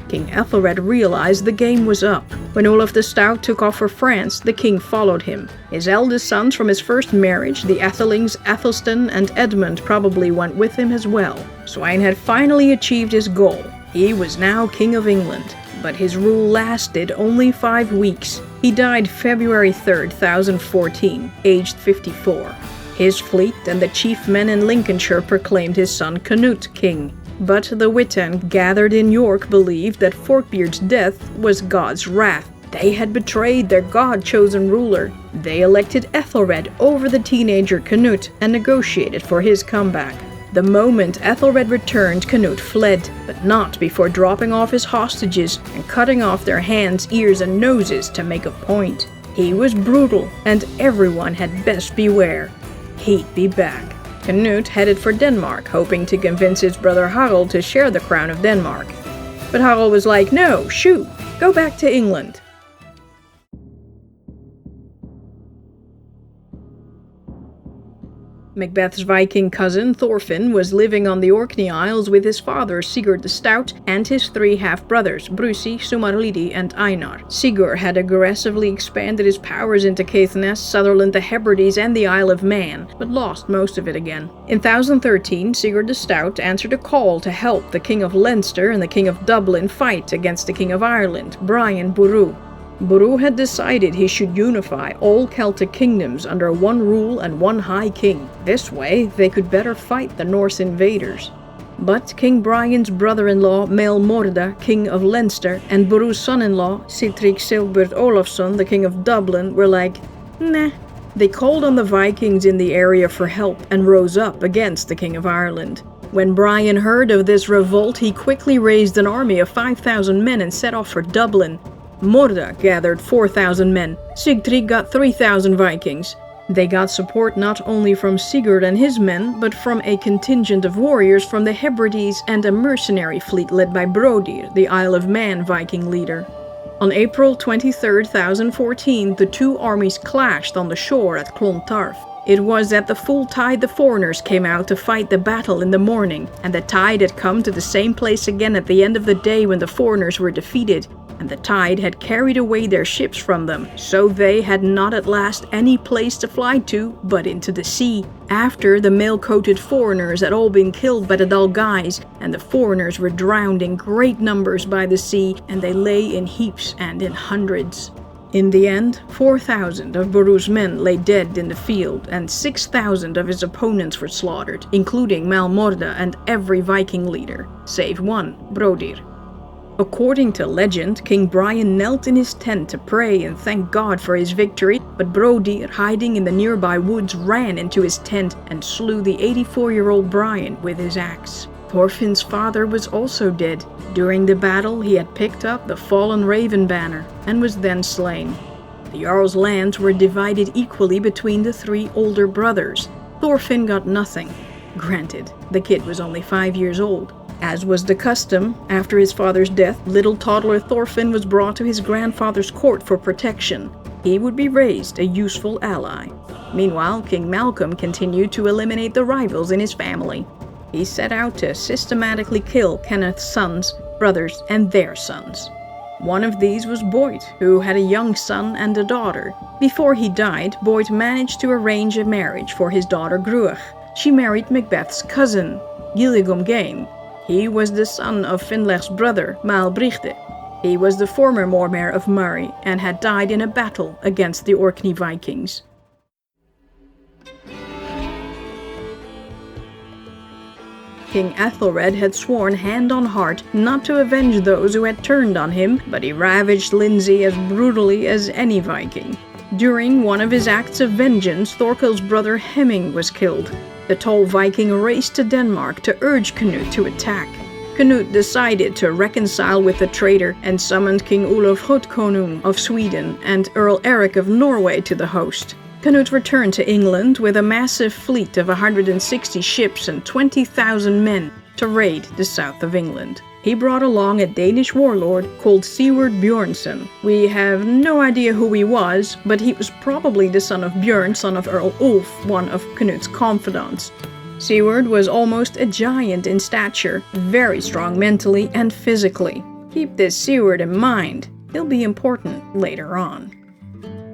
King Æthelred realized the game was up. When Olaf the Stout took off for France, the king followed him. His eldest sons from his first marriage, the Æthelings, Æthelstan, and Edmund, probably went with him as well. Sweyn had finally achieved his goal. He was now King of England, but his rule lasted only 5 weeks. He died February 3rd, 1014, aged 54. His fleet and the chief men in Lincolnshire proclaimed his son Canute king. But the Witan gathered in York believed that Forkbeard's death was God's wrath. They had betrayed their god-chosen ruler. They elected Ethelred over the teenager Canute and negotiated for his comeback. The moment Ethelred returned, Canute fled, but not before dropping off his hostages and cutting off their hands, ears, and noses to make a point. He was brutal, and everyone had best beware. He'd be back. Canute headed for Denmark, hoping to convince his brother Harald to share the crown of Denmark. But Harald was like, "No, shoot, go back to England." Macbeth's Viking cousin Thorfinn was living on the Orkney Isles with his father Sigurd the Stout and his 3 half-brothers Brusi, Sumarlidi and Einar. Sigurd had aggressively expanded his powers into Caithness, Sutherland, the Hebrides and the Isle of Man, but lost most of it again. In 1013, Sigurd the Stout answered a call to help the King of Leinster and the King of Dublin fight against the King of Ireland, Brian Boru. Boru had decided he should unify all Celtic kingdoms under one rule and one high king. This way, they could better fight the Norse invaders. But King Brian's brother-in-law, Maelmorda, King of Leinster, and Boru's son-in-law, Sihtric Silbert Olafsson, the King of Dublin, were like, nah. They called on the Vikings in the area for help and rose up against the King of Ireland. When Brian heard of this revolt, he quickly raised an army of 5,000 men and set off for Dublin. Morda gathered 4,000 men. Sigtryg got 3,000 Vikings. They got support not only from Sigurd and his men, but from a contingent of warriors from the Hebrides and a mercenary fleet led by Brodir, the Isle of Man Viking leader. On April 23, 1014, the two armies clashed on the shore at Clontarf. It was at the full tide the foreigners came out to fight the battle in the morning, and the tide had come to the same place again at the end of the day when the foreigners were defeated, and the tide had carried away their ships from them, so they had not at last any place to fly to but into the sea. After the mail-coated foreigners had all been killed by the Dalgais, and the foreigners were drowned in great numbers by the sea, and they lay in heaps and in hundreds. In the end, 4,000 of Boru's men lay dead in the field, and 6,000 of his opponents were slaughtered, including Maelmorda and every Viking leader, save one, Brodir. According to legend, King Brian knelt in his tent to pray and thank God for his victory, but Brodir, hiding in the nearby woods, ran into his tent and slew the 84-year-old Brian with his axe. Thorfinn's father was also dead. During the battle, he had picked up the fallen raven banner and was then slain. The Jarl's lands were divided equally between the 3 older brothers. Thorfinn got nothing. Granted, the kid was only 5 years old. As was the custom, after his father's death, little toddler Thorfinn was brought to his grandfather's court for protection. He would be raised a useful ally. Meanwhile, King Malcolm continued to eliminate the rivals in his family. He set out to systematically kill Kenneth's sons, brothers, and their sons. One of these was Boyd, who had a young son and a daughter. Before he died, Boyd managed to arrange a marriage for his daughter Gruach. She married Macbeth's cousin, Gilligum Gain. He was the son of Findlaech's brother, Maelbrigte. He was the former Mormaer of Murray and had died in a battle against the Orkney Vikings. King Æthelred had sworn hand on heart not to avenge those who had turned on him, but he ravaged Lindsey as brutally as any Viking. During one of his acts of vengeance, Thorkel's brother Hemming was killed. The tall Viking raced to Denmark to urge Canute to attack. Canute decided to reconcile with the traitor and summoned King Olaf Hotkonung of Sweden and Earl Eric of Norway to the host. Canute returned to England with a massive fleet of 160 ships and 20,000 men to raid the south of England. He brought along a Danish warlord called Sigurd Bjornsson. We have no idea who he was, but he was probably the son of Björn, son of Earl Ulf, one of Canute's confidants. Sigurd was almost a giant in stature, very strong mentally and physically. Keep this Sigurd in mind. He'll be important later on.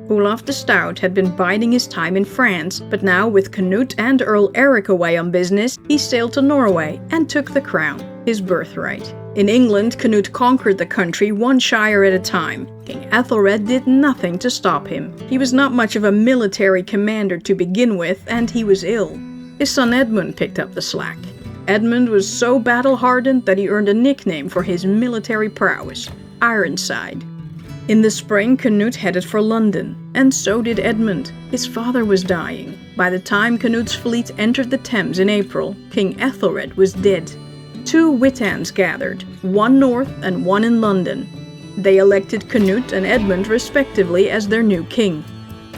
Olaf the Stout had been biding his time in France, but now with Canute and Earl Eric away on business, he sailed to Norway and took the crown, his birthright. In England, Canute conquered the country one shire at a time. King Æthelred did nothing to stop him. He was not much of a military commander to begin with, and he was ill. His son Edmund picked up the slack. Edmund was so battle-hardened that he earned a nickname for his military prowess, Ironside. In the spring, Canute headed for London, and so did Edmund. His father was dying. By the time Canute's fleet entered the Thames in April, King Ethelred was dead. 2 Witans gathered, one north and one in London. They elected Canute and Edmund respectively as their new king.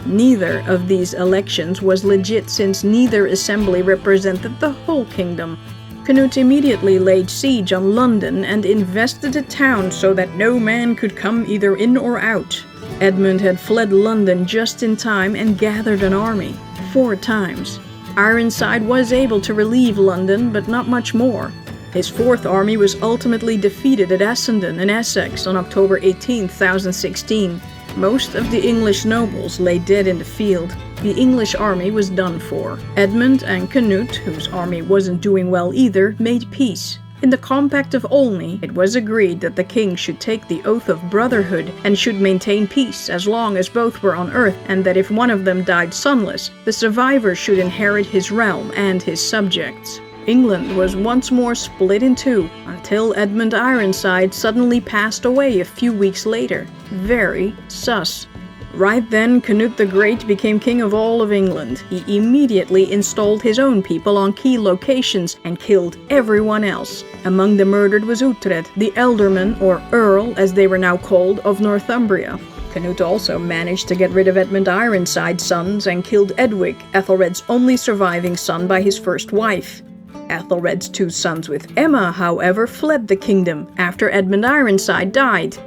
Neither of these elections was legit since neither assembly represented the whole kingdom. Canute immediately laid siege on London and invested the town so that no man could come either in or out. Edmund had fled London just in time and gathered an army 4 times. Ironside was able to relieve London, but not much more. His 4th army was ultimately defeated at Essendon in Essex on October 18, 1016. Most of the English nobles lay dead in the field. The English army was done for. Edmund and Canute, whose army wasn't doing well either, made peace. In the Compact of Olney, it was agreed that the king should take the oath of brotherhood and should maintain peace as long as both were on earth, and that if one of them died sonless, the survivor should inherit his realm and his subjects. England was once more split in 2, until Edmund Ironside suddenly passed away a few weeks later. Very sus. Right then, Canute the Great became king of all of England. He immediately installed his own people on key locations and killed everyone else. Among the murdered was Uhtred, the Elderman, or Earl as they were now called, of Northumbria. Canute also managed to get rid of Edmund Ironside's sons and killed Edwig, Ethelred's only surviving son by his first wife. Ethelred's 2 sons with Emma, however, fled the kingdom after Edmund Ironside died.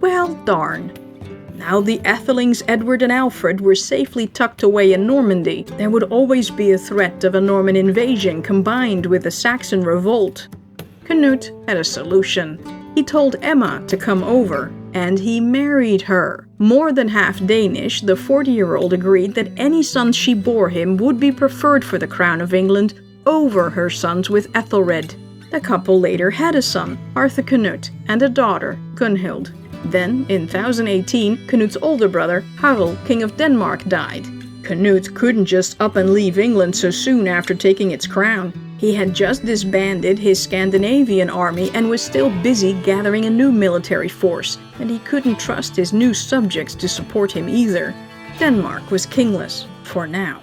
Well, darn. Now the Æthelings Edward and Alfred were safely tucked away in Normandy. There would always be a threat of a Norman invasion combined with a Saxon revolt. Canute had a solution. He told Emma to come over, and he married her. More than half Danish, the 40-year-old agreed that any sons she bore him would be preferred for the crown of England over her sons with Ethelred. The couple later had a son, Arthur Canute, and a daughter, Gunhild. Then, in 1018, Canute's older brother, Harald, king of Denmark, died. Canute couldn't just up and leave England so soon after taking its crown. He had just disbanded his Scandinavian army and was still busy gathering a new military force, and he couldn't trust his new subjects to support him either. Denmark was kingless, for now.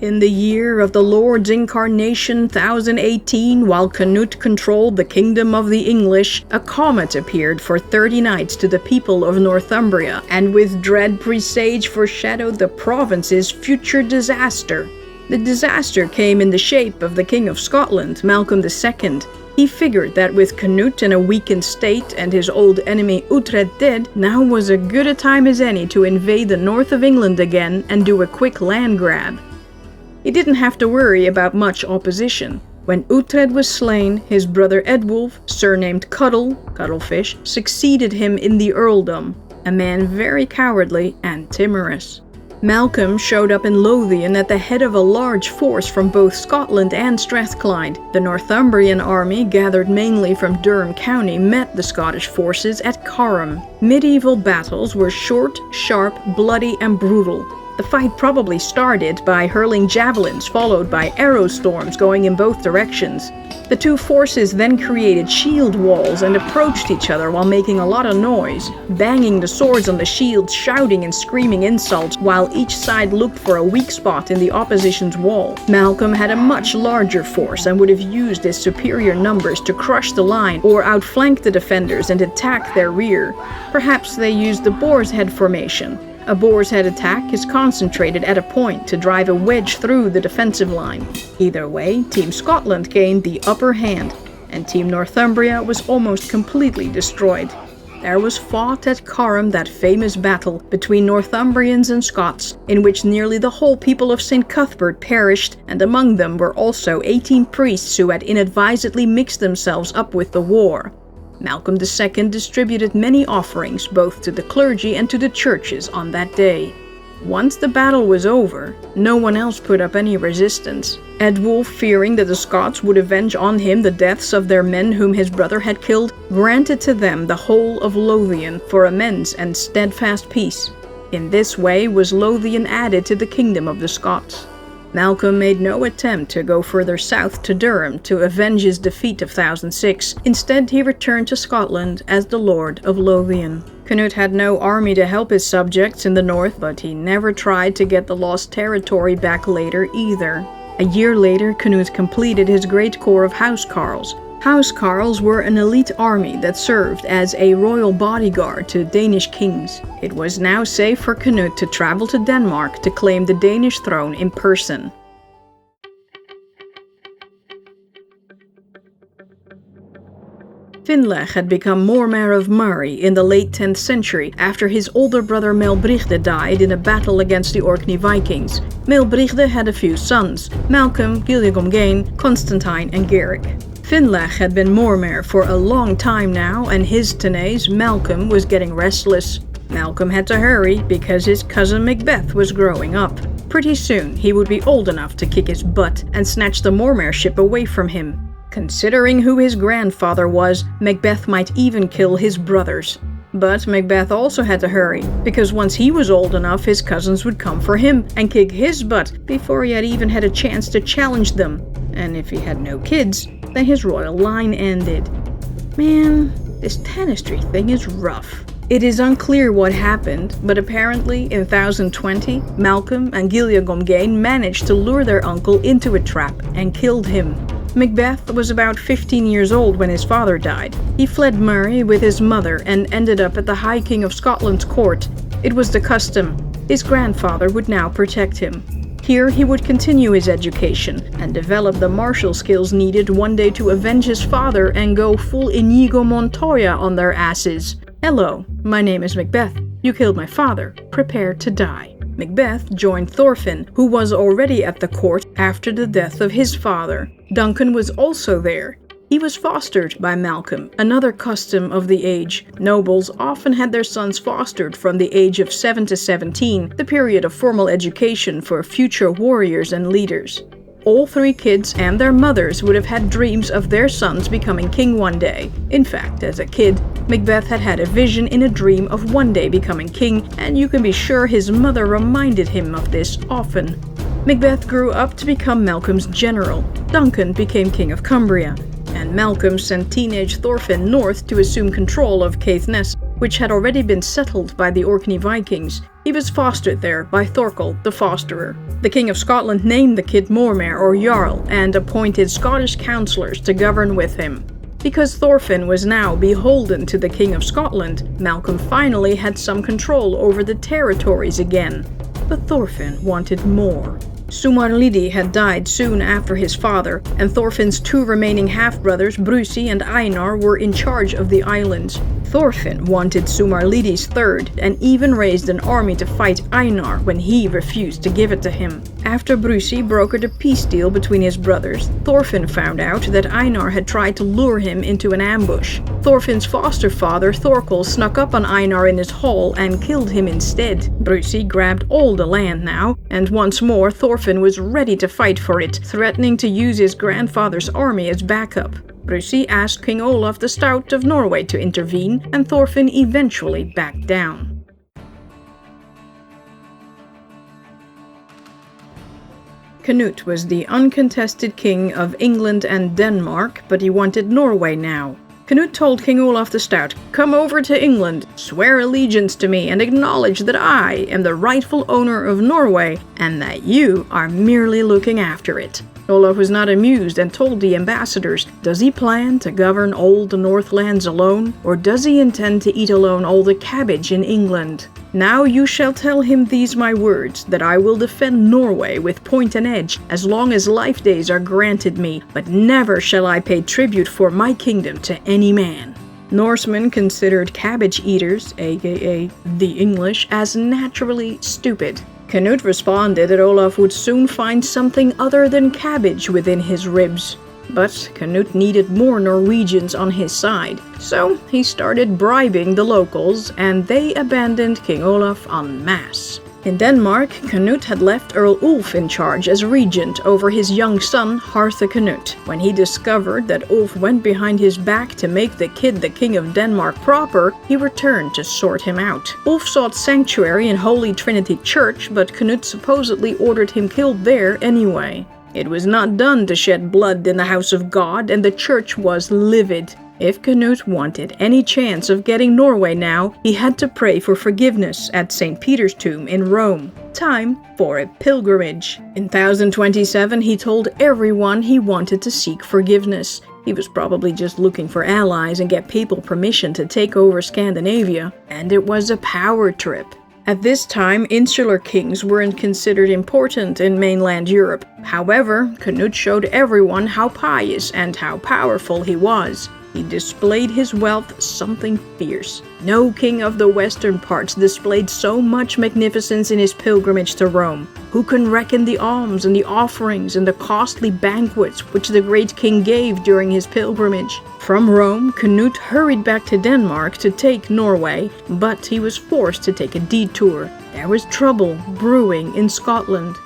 In the year of the Lord's incarnation 1018, while Canute controlled the kingdom of the English, a comet appeared for 30 nights to the people of Northumbria, and with dread presage foreshadowed the province's future disaster. The disaster came in the shape of the King of Scotland, Malcolm II. He figured that with Canute in a weakened state and his old enemy Uhtred dead, now was as good a time as any to invade the north of England again and do a quick land grab. He didn't have to worry about much opposition. When Uhtred was slain, his brother Eadwulf, surnamed Cuttlefish, succeeded him in the earldom, a man very cowardly and timorous. Malcolm showed up in Lothian at the head of a large force from both Scotland and Strathclyde. The Northumbrian army, gathered mainly from Durham County, met the Scottish forces at Carham. Medieval battles were short, sharp, bloody, and brutal. The fight probably started by hurling javelins, followed by arrow storms going in both directions. The 2 forces then created shield walls and approached each other while making a lot of noise, banging the swords on the shields, shouting and screaming insults, while each side looked for a weak spot in the opposition's wall. Malcolm had a much larger force and would have used his superior numbers to crush the line or outflank the defenders and attack their rear. Perhaps they used the Boar's Head formation. A Boar's Head attack is concentrated at a point to drive a wedge through the defensive line. Either way, Team Scotland gained the upper hand, and Team Northumbria was almost completely destroyed. There was fought at Carham that famous battle between Northumbrians and Scots, in which nearly the whole people of St. Cuthbert perished, and among them were also 18 priests who had inadvisedly mixed themselves up with the war. Malcolm II distributed many offerings both to the clergy and to the churches on that day. Once the battle was over, no one else put up any resistance. Eadwulf, fearing that the Scots would avenge on him the deaths of their men whom his brother had killed, granted to them the whole of Lothian for amends and steadfast peace. In this way was Lothian added to the kingdom of the Scots. Malcolm made no attempt to go further south to Durham to avenge his defeat of 1006. Instead, he returned to Scotland as the Lord of Lothian. Canute had no army to help his subjects in the north, but he never tried to get the lost territory back later either. A year later, Canute completed his great corps of housecarls. Housecarls were an elite army that served as a royal bodyguard to Danish kings. It was now safe for Canute to travel to Denmark to claim the Danish throne in person. Findlaech had become Mormaer of Murray in the late 10th century after his older brother Maelbrigde died in a battle against the Orkney Vikings. Maelbrigde had a few sons: Malcolm, Gilliegomgain, Constantine and Garrick. Findlaech had been Mormaer for a long time now, and his Tenace, Malcolm, was getting restless. Malcolm had to hurry because his cousin Macbeth was growing up. Pretty soon he would be old enough to kick his butt and snatch the Mormaership away from him. Considering who his grandfather was, Macbeth might even kill his brothers. But Macbeth also had to hurry, because once he was old enough, his cousins would come for him and kick his butt before he had even had a chance to challenge them. And if he had no kids, then his royal line ended. Man, this Tanistry thing is rough. It is unclear what happened, but apparently in 1020, Malcolm and Gilliegomgain managed to lure their uncle into a trap and killed him. Macbeth was about 15 years old when his father died. He fled Murray with his mother and ended up at the High King of Scotland's court. It was the custom. His grandfather would now protect him. Here he would continue his education and develop the martial skills needed one day to avenge his father and go full Inigo Montoya on their asses. Hello, my name is Macbeth. You killed my father. Prepare to die. Macbeth joined Thorfinn, who was already at the court after the death of his father. Duncan was also there. He was fostered by Malcolm, another custom of the age. Nobles often had their sons fostered from the age of 7 to 17, the period of formal education for future warriors and leaders. All three kids and their mothers would have had dreams of their sons becoming king one day. In fact, as a kid, Macbeth had had a vision in a dream of one day becoming king, and you can be sure his mother reminded him of this often. Macbeth grew up to become Malcolm's general. Duncan became king of Cumbria, and Malcolm sent teenage Thorfinn north to assume control of Caithness, which had already been settled by the Orkney Vikings. He was fostered there by Thorkel, the fosterer. The King of Scotland named the kid Mormaer or Jarl and appointed Scottish councillors to govern with him. Because Thorfinn was now beholden to the King of Scotland, Malcolm finally had some control over the territories again. But Thorfinn wanted more. Sumarlidi had died soon after his father, and Thorfinn's two remaining half-brothers, Brusi and Einar, were in charge of the islands. Thorfinn wanted Sumarlidi's third, and even raised an army to fight Einar when he refused to give it to him. After Brusi brokered a peace deal between his brothers, Thorfinn found out that Einar had tried to lure him into an ambush. Thorfinn's foster father, Thorkel, snuck up on Einar in his hall and killed him instead. Brusi grabbed all the land now, and once more Thorfinn was ready to fight for it, threatening to use his grandfather's army as backup. Brusi asked King Olaf the Stout of Norway to intervene, and Thorfinn eventually backed down. Canute was the uncontested king of England and Denmark, but he wanted Norway now. Canute told King Olaf the Stout, "Come over to England, swear allegiance to me, and acknowledge that I am the rightful owner of Norway, and that you are merely looking after it." Olaf was not amused and told the ambassadors, does he plan to govern all the Northlands alone, or does he intend to eat alone all the cabbage in England? Now you shall tell him these my words, that I will defend Norway with point and edge, as long as life days are granted me, but never shall I pay tribute for my kingdom to any man. Norsemen considered cabbage eaters, aka the English, as naturally stupid. Canute responded that Olaf would soon find something other than cabbage within his ribs. But Canute needed more Norwegians on his side, so he started bribing the locals, and they abandoned King Olaf en masse. In Denmark, Canute had left Earl Ulf in charge as regent over his young son, Harthe-Canute. When he discovered that Ulf went behind his back to make the kid the king of Denmark proper, he returned to sort him out. Ulf sought sanctuary in Holy Trinity Church, but Canute supposedly ordered him killed there anyway. It was not done to shed blood in the house of God, and the church was livid. If Canute wanted any chance of getting Norway now, he had to pray for forgiveness at St. Peter's tomb in Rome. Time for a pilgrimage. In 1027, he told everyone he wanted to seek forgiveness. He was probably just looking for allies and get papal permission to take over Scandinavia, and it was a power trip. At this time, insular kings weren't considered important in mainland Europe. However, Canute showed everyone how pious and how powerful he was. He displayed his wealth something fierce. No king of the western parts displayed so much magnificence in his pilgrimage to Rome. Who can reckon the alms and the offerings and the costly banquets which the great king gave during his pilgrimage? From Rome, Canute hurried back to Denmark to take Norway, but he was forced to take a detour. There was trouble brewing in Scotland.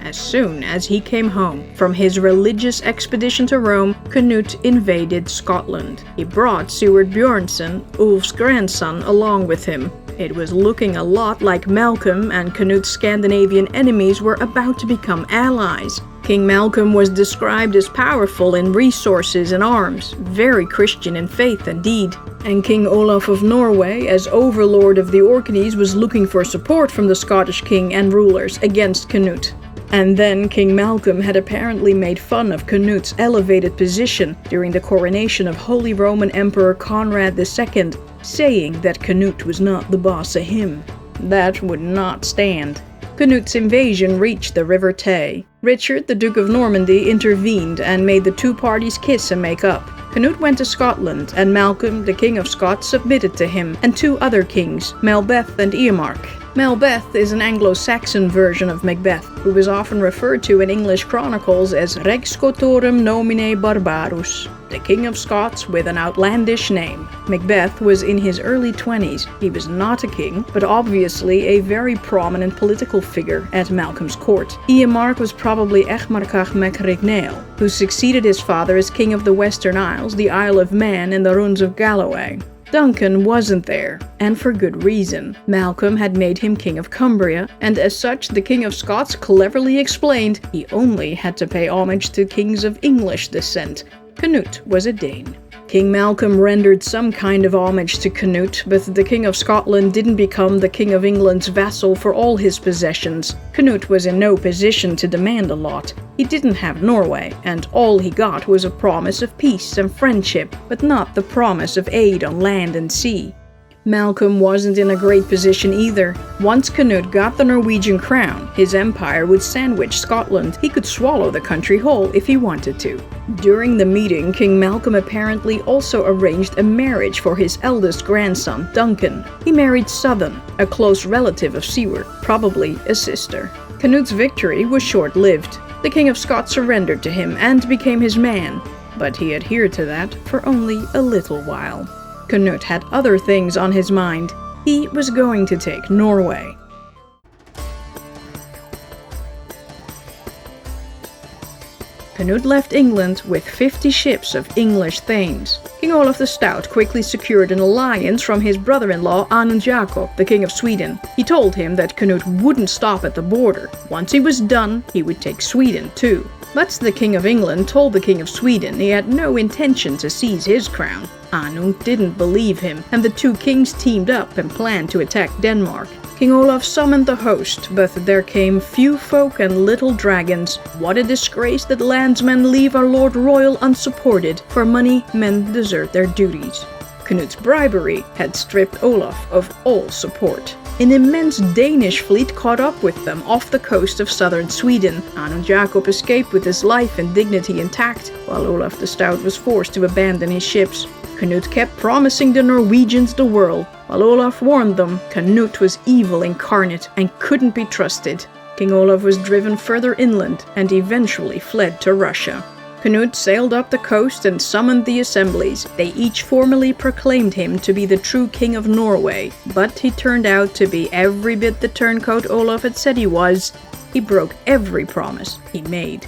As soon as he came home from his religious expedition to Rome, Canute invaded Scotland. He brought Stuart Bjornsson, Ulf's grandson, along with him. It was looking a lot like Malcolm and Canute's Scandinavian enemies were about to become allies. King Malcolm was described as powerful in resources and arms, very Christian in faith and deed. And King Olaf of Norway, as overlord of the Orkneys, was looking for support from the Scottish king and rulers against Canute. And then King Malcolm had apparently made fun of Canute's elevated position during the coronation of Holy Roman Emperor Conrad II, saying that Canute was not the boss of him. That would not stand. Canute's invasion reached the River Tay. Richard, the Duke of Normandy, intervened and made the two parties kiss and make up. Canute went to Scotland, and Malcolm, the King of Scots, submitted to him, and two other kings, Macbeth and Eomarc. Macbeth is an Anglo-Saxon version of Macbeth, who is often referred to in English chronicles as Rex Scotorum nomine Barbarus, the King of Scots with an outlandish name. Macbeth was in his early 20s. He was not a king, but obviously a very prominent political figure at Malcolm's court. Eomarc was probably Eachmarcach mac Ricnail, who succeeded his father as King of the Western Isles, the Isle of Man and the Runes of Galloway. Duncan wasn't there, and for good reason. Malcolm had made him King of Cumbria, and as such the King of Scots cleverly explained he only had to pay homage to kings of English descent. Canute was a Dane. King Malcolm rendered some kind of homage to Canute, but the King of Scotland didn't become the King of England's vassal for all his possessions. Canute was in no position to demand a lot. He didn't have Norway, and all he got was a promise of peace and friendship, but not the promise of aid on land and sea. Malcolm wasn't in a great position either. Once Canute got the Norwegian crown, his empire would sandwich Scotland. He could swallow the country whole if he wanted to. During the meeting, King Malcolm apparently also arranged a marriage for his eldest grandson, Duncan. He married Southern, a close relative of Stuart, probably a sister. Canute's victory was short-lived. The King of Scots surrendered to him and became his man, but he adhered to that for only a little while. Canute had other things on his mind. He was going to take Norway. Canute left England with 50 ships of English thanes. King Olaf the Stout quickly secured an alliance from his brother-in-law Anund Jakob, the King of Sweden. He told him that Canute wouldn't stop at the border. Once he was done, he would take Sweden too. But the King of England told the King of Sweden he had no intention to seize his crown. Anund didn't believe him, and the two kings teamed up and planned to attack Denmark. King Olaf summoned the host, but there came few folk and little dragons. What a disgrace that landsmen leave our Lord Royal unsupported. For money, men desert their duties. Canute's bribery had stripped Olaf of all support. An immense Danish fleet caught up with them off the coast of southern Sweden. Anund Jakob escaped with his life and dignity intact, while Olaf the Stout was forced to abandon his ships. Canute kept promising the Norwegians the world. While Olaf warned them, Canute was evil incarnate and couldn't be trusted. King Olaf was driven further inland and eventually fled to Russia. Canute sailed up the coast and summoned the assemblies. They each formally proclaimed him to be the true king of Norway, but he turned out to be every bit the turncoat Olaf had said he was. He broke every promise he made.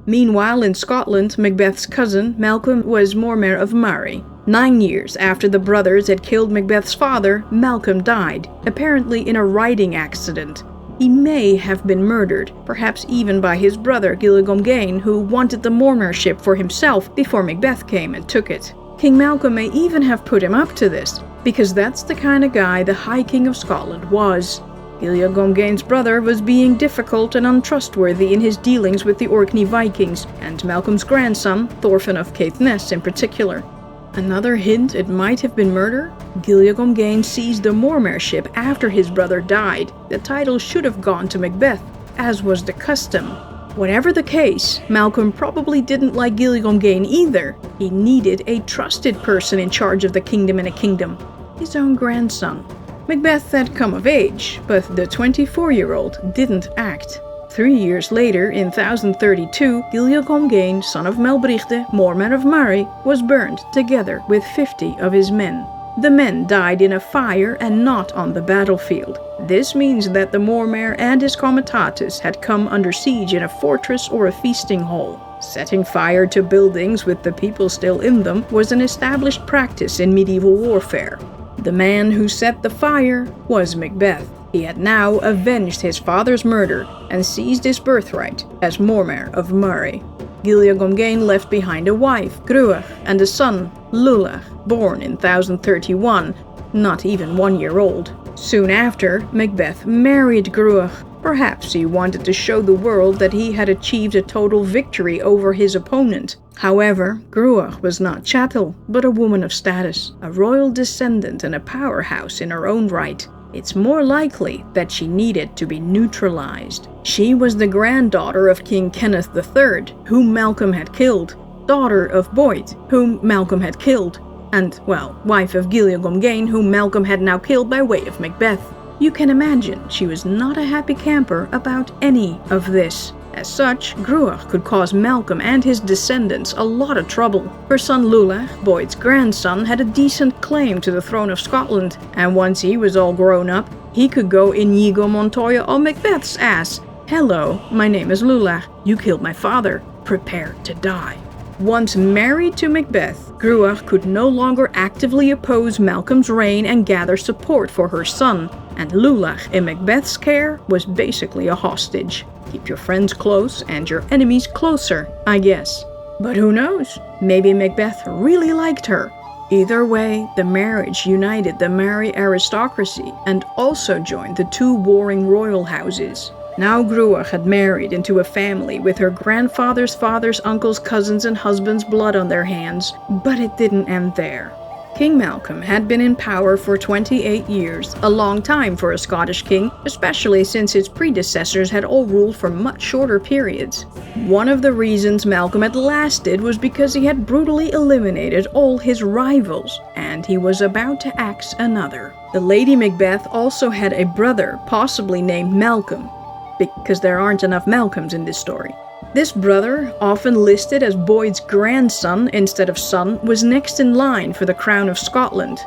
Meanwhile, in Scotland, Macbeth's cousin, Malcolm, was Mormaer of Murray. 9 years after the brothers had killed Macbeth's father, Malcolm died, apparently in a riding accident. He may have been murdered, perhaps even by his brother Gilligomgain, who wanted the Mormaership for himself before Macbeth came and took it. King Malcolm may even have put him up to this, because that's the kind of guy the High King of Scotland was. Gilligomgain's brother was being difficult and untrustworthy in his dealings with the Orkney Vikings, and Malcolm's grandson, Thorfinn of Caithness in particular. Another hint it might have been murder? Gilligomgain seized the Mormaership after his brother died. The title should have gone to Macbeth, as was the custom. Whatever the case, Malcolm probably didn't like Gilligomgain either. He needed a trusted person in charge of the kingdom in a kingdom. His own grandson. Macbeth had come of age, but the 24-year-old didn't act. 3 years later, in 1032, Gilligomgain, son of Melbrigde, Mormaer of Murray, was burned together with 50 of his men. The men died in a fire and not on the battlefield. This means that the Mormaer and his comitatus had come under siege in a fortress or a feasting hall. Setting fire to buildings with the people still in them was an established practice in medieval warfare. The man who set the fire was Macbeth. He had now avenged his father's murder and seized his birthright as Mormaer of Murray. Gilligomgain left behind a wife, Gruach, and a son, Lulach, born in 1031, not even 1 year old. Soon after, Macbeth married Gruach. Perhaps he wanted to show the world that he had achieved a total victory over his opponent. However, Gruach was not chattel, but a woman of status, a royal descendant and a powerhouse in her own right. It's more likely that she needed to be neutralized. She was the granddaughter of King Kenneth III, whom Malcolm had killed, daughter of Boyd, whom Malcolm had killed, and, well, wife of Gilligomgain, whom Malcolm had now killed by way of Macbeth. You can imagine she was not a happy camper about any of this. As such, Gruach could cause Malcolm and his descendants a lot of trouble. Her son Lulach, Boyd's grandson, had a decent claim to the throne of Scotland, and once he was all grown up, he could go Inigo Montoya on Macbeth's ass. "Hello, my name is Lulach. You killed my father. Prepare to die." Once married to Macbeth, Gruach could no longer actively oppose Malcolm's reign and gather support for her son, and Lulach in Macbeth's care was basically a hostage. Keep your friends close and your enemies closer, I guess. But who knows? Maybe Macbeth really liked her. Either way, the marriage united the Murray aristocracy and also joined the two warring royal houses. Now Gruach had married into a family with her grandfather's father's uncle's cousins and husband's blood on their hands, but it didn't end there. King Malcolm had been in power for 28 years, a long time for a Scottish king, especially since his predecessors had all ruled for much shorter periods. One of the reasons Malcolm had lasted was because he had brutally eliminated all his rivals, and he was about to axe another. The Lady Macbeth also had a brother, possibly named Malcolm, because there aren't enough Malcolms in this story. This brother, often listed as Boyd's grandson instead of son, was next in line for the crown of Scotland.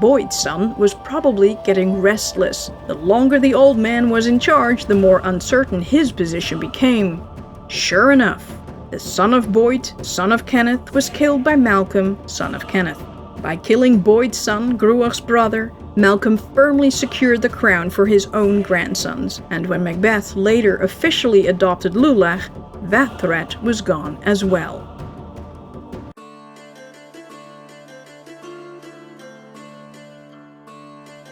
Boyd's son was probably getting restless. The longer the old man was in charge, the more uncertain his position became. Sure enough, the son of Boyd, son of Kenneth, was killed by Malcolm, son of Kenneth. By killing Boyd's son, Gruach's brother, Malcolm firmly secured the crown for his own grandsons, and when Macbeth later officially adopted Lulach, that threat was gone as well.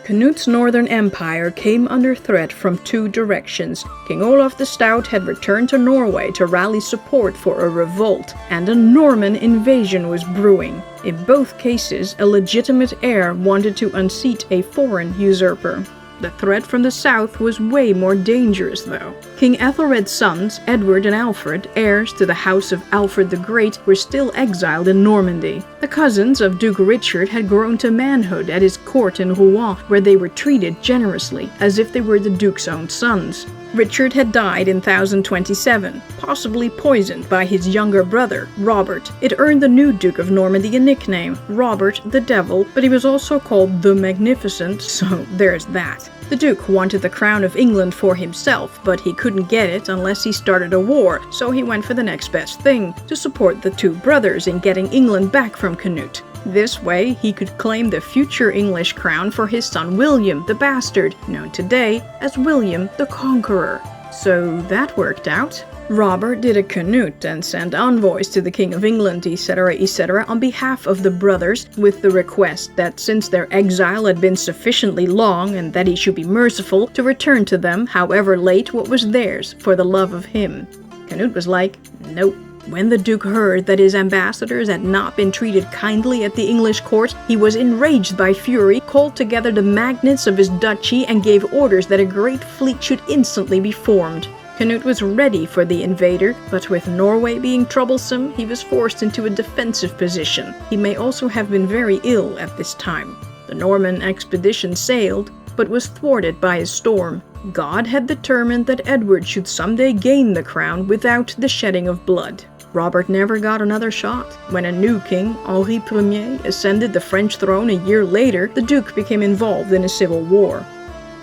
Canute's northern empire came under threat from two directions. King Olaf the Stout had returned to Norway to rally support for a revolt, and a Norman invasion was brewing. In both cases, a legitimate heir wanted to unseat a foreign usurper. The threat from the south was way more dangerous, though. King Ethelred's sons, Edward and Alfred, heirs to the house of Alfred the Great, were still exiled in Normandy. The cousins of Duke Richard had grown to manhood at his court in Rouen, where they were treated generously, as if they were the Duke's own sons. Richard had died in 1027, possibly poisoned by his younger brother, Robert. It earned the new Duke of Normandy a nickname, Robert the Devil, but he was also called the Magnificent, so there's that. The Duke wanted the crown of England for himself, but he couldn't get it unless he started a war, so he went for the next best thing, to support the two brothers in getting England back from Canute. This way, he could claim the future English crown for his son William the Bastard, known today as William the Conqueror. So that worked out. Robert did a Canute and sent envoys to the King of England, etc., on behalf of the brothers, with the request that since their exile had been sufficiently long and that he should be merciful, to return to them, however late, what was theirs, for the love of him. Canute was like, nope. When the Duke heard that his ambassadors had not been treated kindly at the English court, he was enraged by fury, called together the magnates of his duchy, and gave orders that a great fleet should instantly be formed. Canute was ready for the invader, but with Norway being troublesome, he was forced into a defensive position. He may also have been very ill at this time. The Norman expedition sailed, but was thwarted by a storm. God had determined that Edward should someday gain the crown without the shedding of blood. Robert never got another shot. When a new king, Henri I, ascended the French throne a year later, the Duke became involved in a civil war.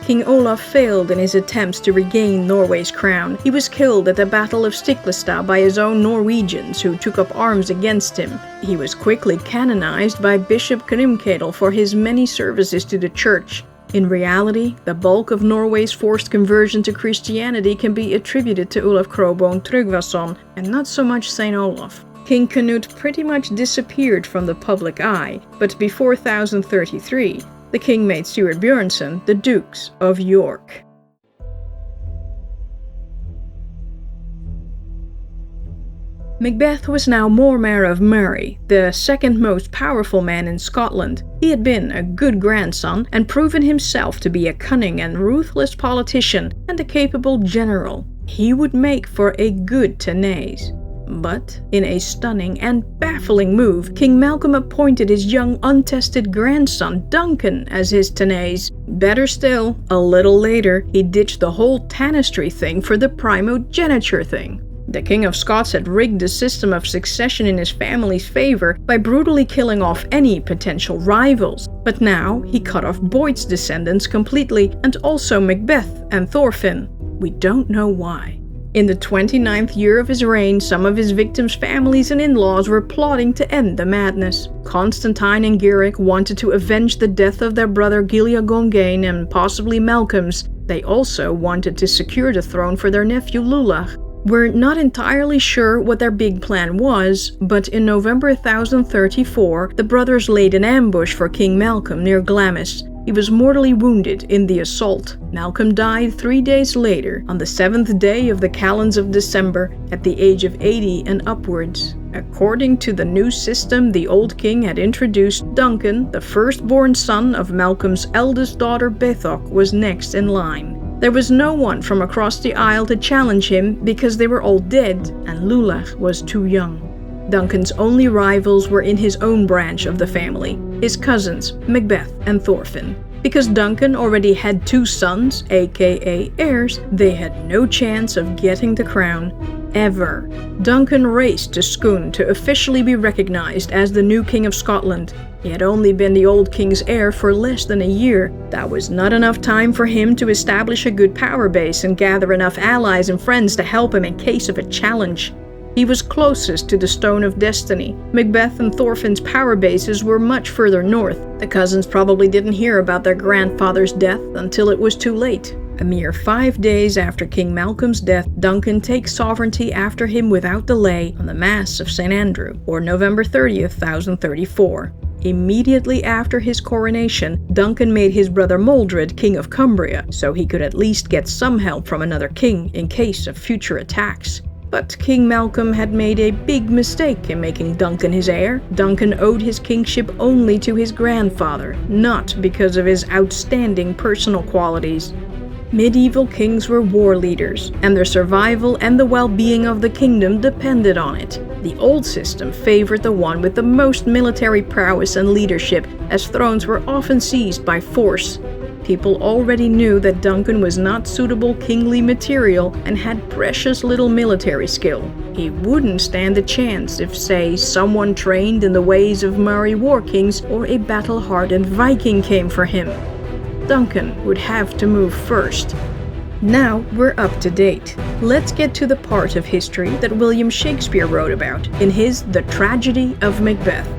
King Olaf failed in his attempts to regain Norway's crown. He was killed at the Battle of Stiklestad by his own Norwegians, who took up arms against him. He was quickly canonized by Bishop Grimkadel for his many services to the church. In reality, the bulk of Norway's forced conversion to Christianity can be attributed to Olaf Krobone Tryggvason, and not so much St. Olaf. King Canute pretty much disappeared from the public eye, but before 1033, the king made Stuart Björnsson the Dukes of York. Macbeth was now Mormaer of Murray, the second most powerful man in Scotland. He had been a good grandson and proven himself to be a cunning and ruthless politician and a capable general. He would make for a good Tanais. But, in a stunning and baffling move, King Malcolm appointed his young untested grandson Duncan as his Tanais. Better still, a little later, he ditched the whole Tanistry thing for the primogeniture thing. The King of Scots had rigged the system of succession in his family's favor by brutally killing off any potential rivals. But now, he cut off Boyd's descendants completely, and also Macbeth and Thorfinn. We don't know why. In the 29th year of his reign, some of his victims' families and in-laws were plotting to end the madness. Constantine and Giric wanted to avenge the death of their brother Giliagongain and possibly Malcolm's. They also wanted to secure the throne for their nephew Lulach. We're not entirely sure what their big plan was, but in November 1034, the brothers laid an ambush for King Malcolm near Glamis. He was mortally wounded in the assault. Malcolm died 3 days later, on the 7th day of the calends of December, at the age of 80 and upwards. According to the new system the old king had introduced, Duncan, the firstborn son of Malcolm's eldest daughter Bethoc, was next in line. There was no one from across the Isle to challenge him because they were all dead, and Lulach was too young. Duncan's only rivals were in his own branch of the family, his cousins Macbeth and Thorfinn. Because Duncan already had 2 sons, aka heirs, they had no chance of getting the crown, ever. Duncan raced to Scone to officially be recognized as the new King of Scotland. He had only been the old king's heir for less than a year. That was not enough time for him to establish a good power base and gather enough allies and friends to help him in case of a challenge. He was closest to the Stone of Destiny. Macbeth and Thorfinn's power bases were much further north. The cousins probably didn't hear about their grandfather's death until it was too late. A mere 5 days after King Malcolm's death, Duncan takes sovereignty after him without delay on the Mass of St. Andrew, or November 30th, 1034. Immediately after his coronation, Duncan made his brother Moldred King of Cumbria, so he could at least get some help from another king in case of future attacks. But King Malcolm had made a big mistake in making Duncan his heir. Duncan owed his kingship only to his grandfather, not because of his outstanding personal qualities. Medieval kings were war leaders, and their survival and the well-being of the kingdom depended on it. The old system favored the one with the most military prowess and leadership, as thrones were often seized by force. People already knew that Duncan was not suitable kingly material and had precious little military skill. He wouldn't stand a chance if, say, someone trained in the ways of Murray war kings or a battle-hardened Viking came for him. Duncan would have to move first. Now we're up to date. Let's get to the part of history that William Shakespeare wrote about in his The Tragedy of Macbeth.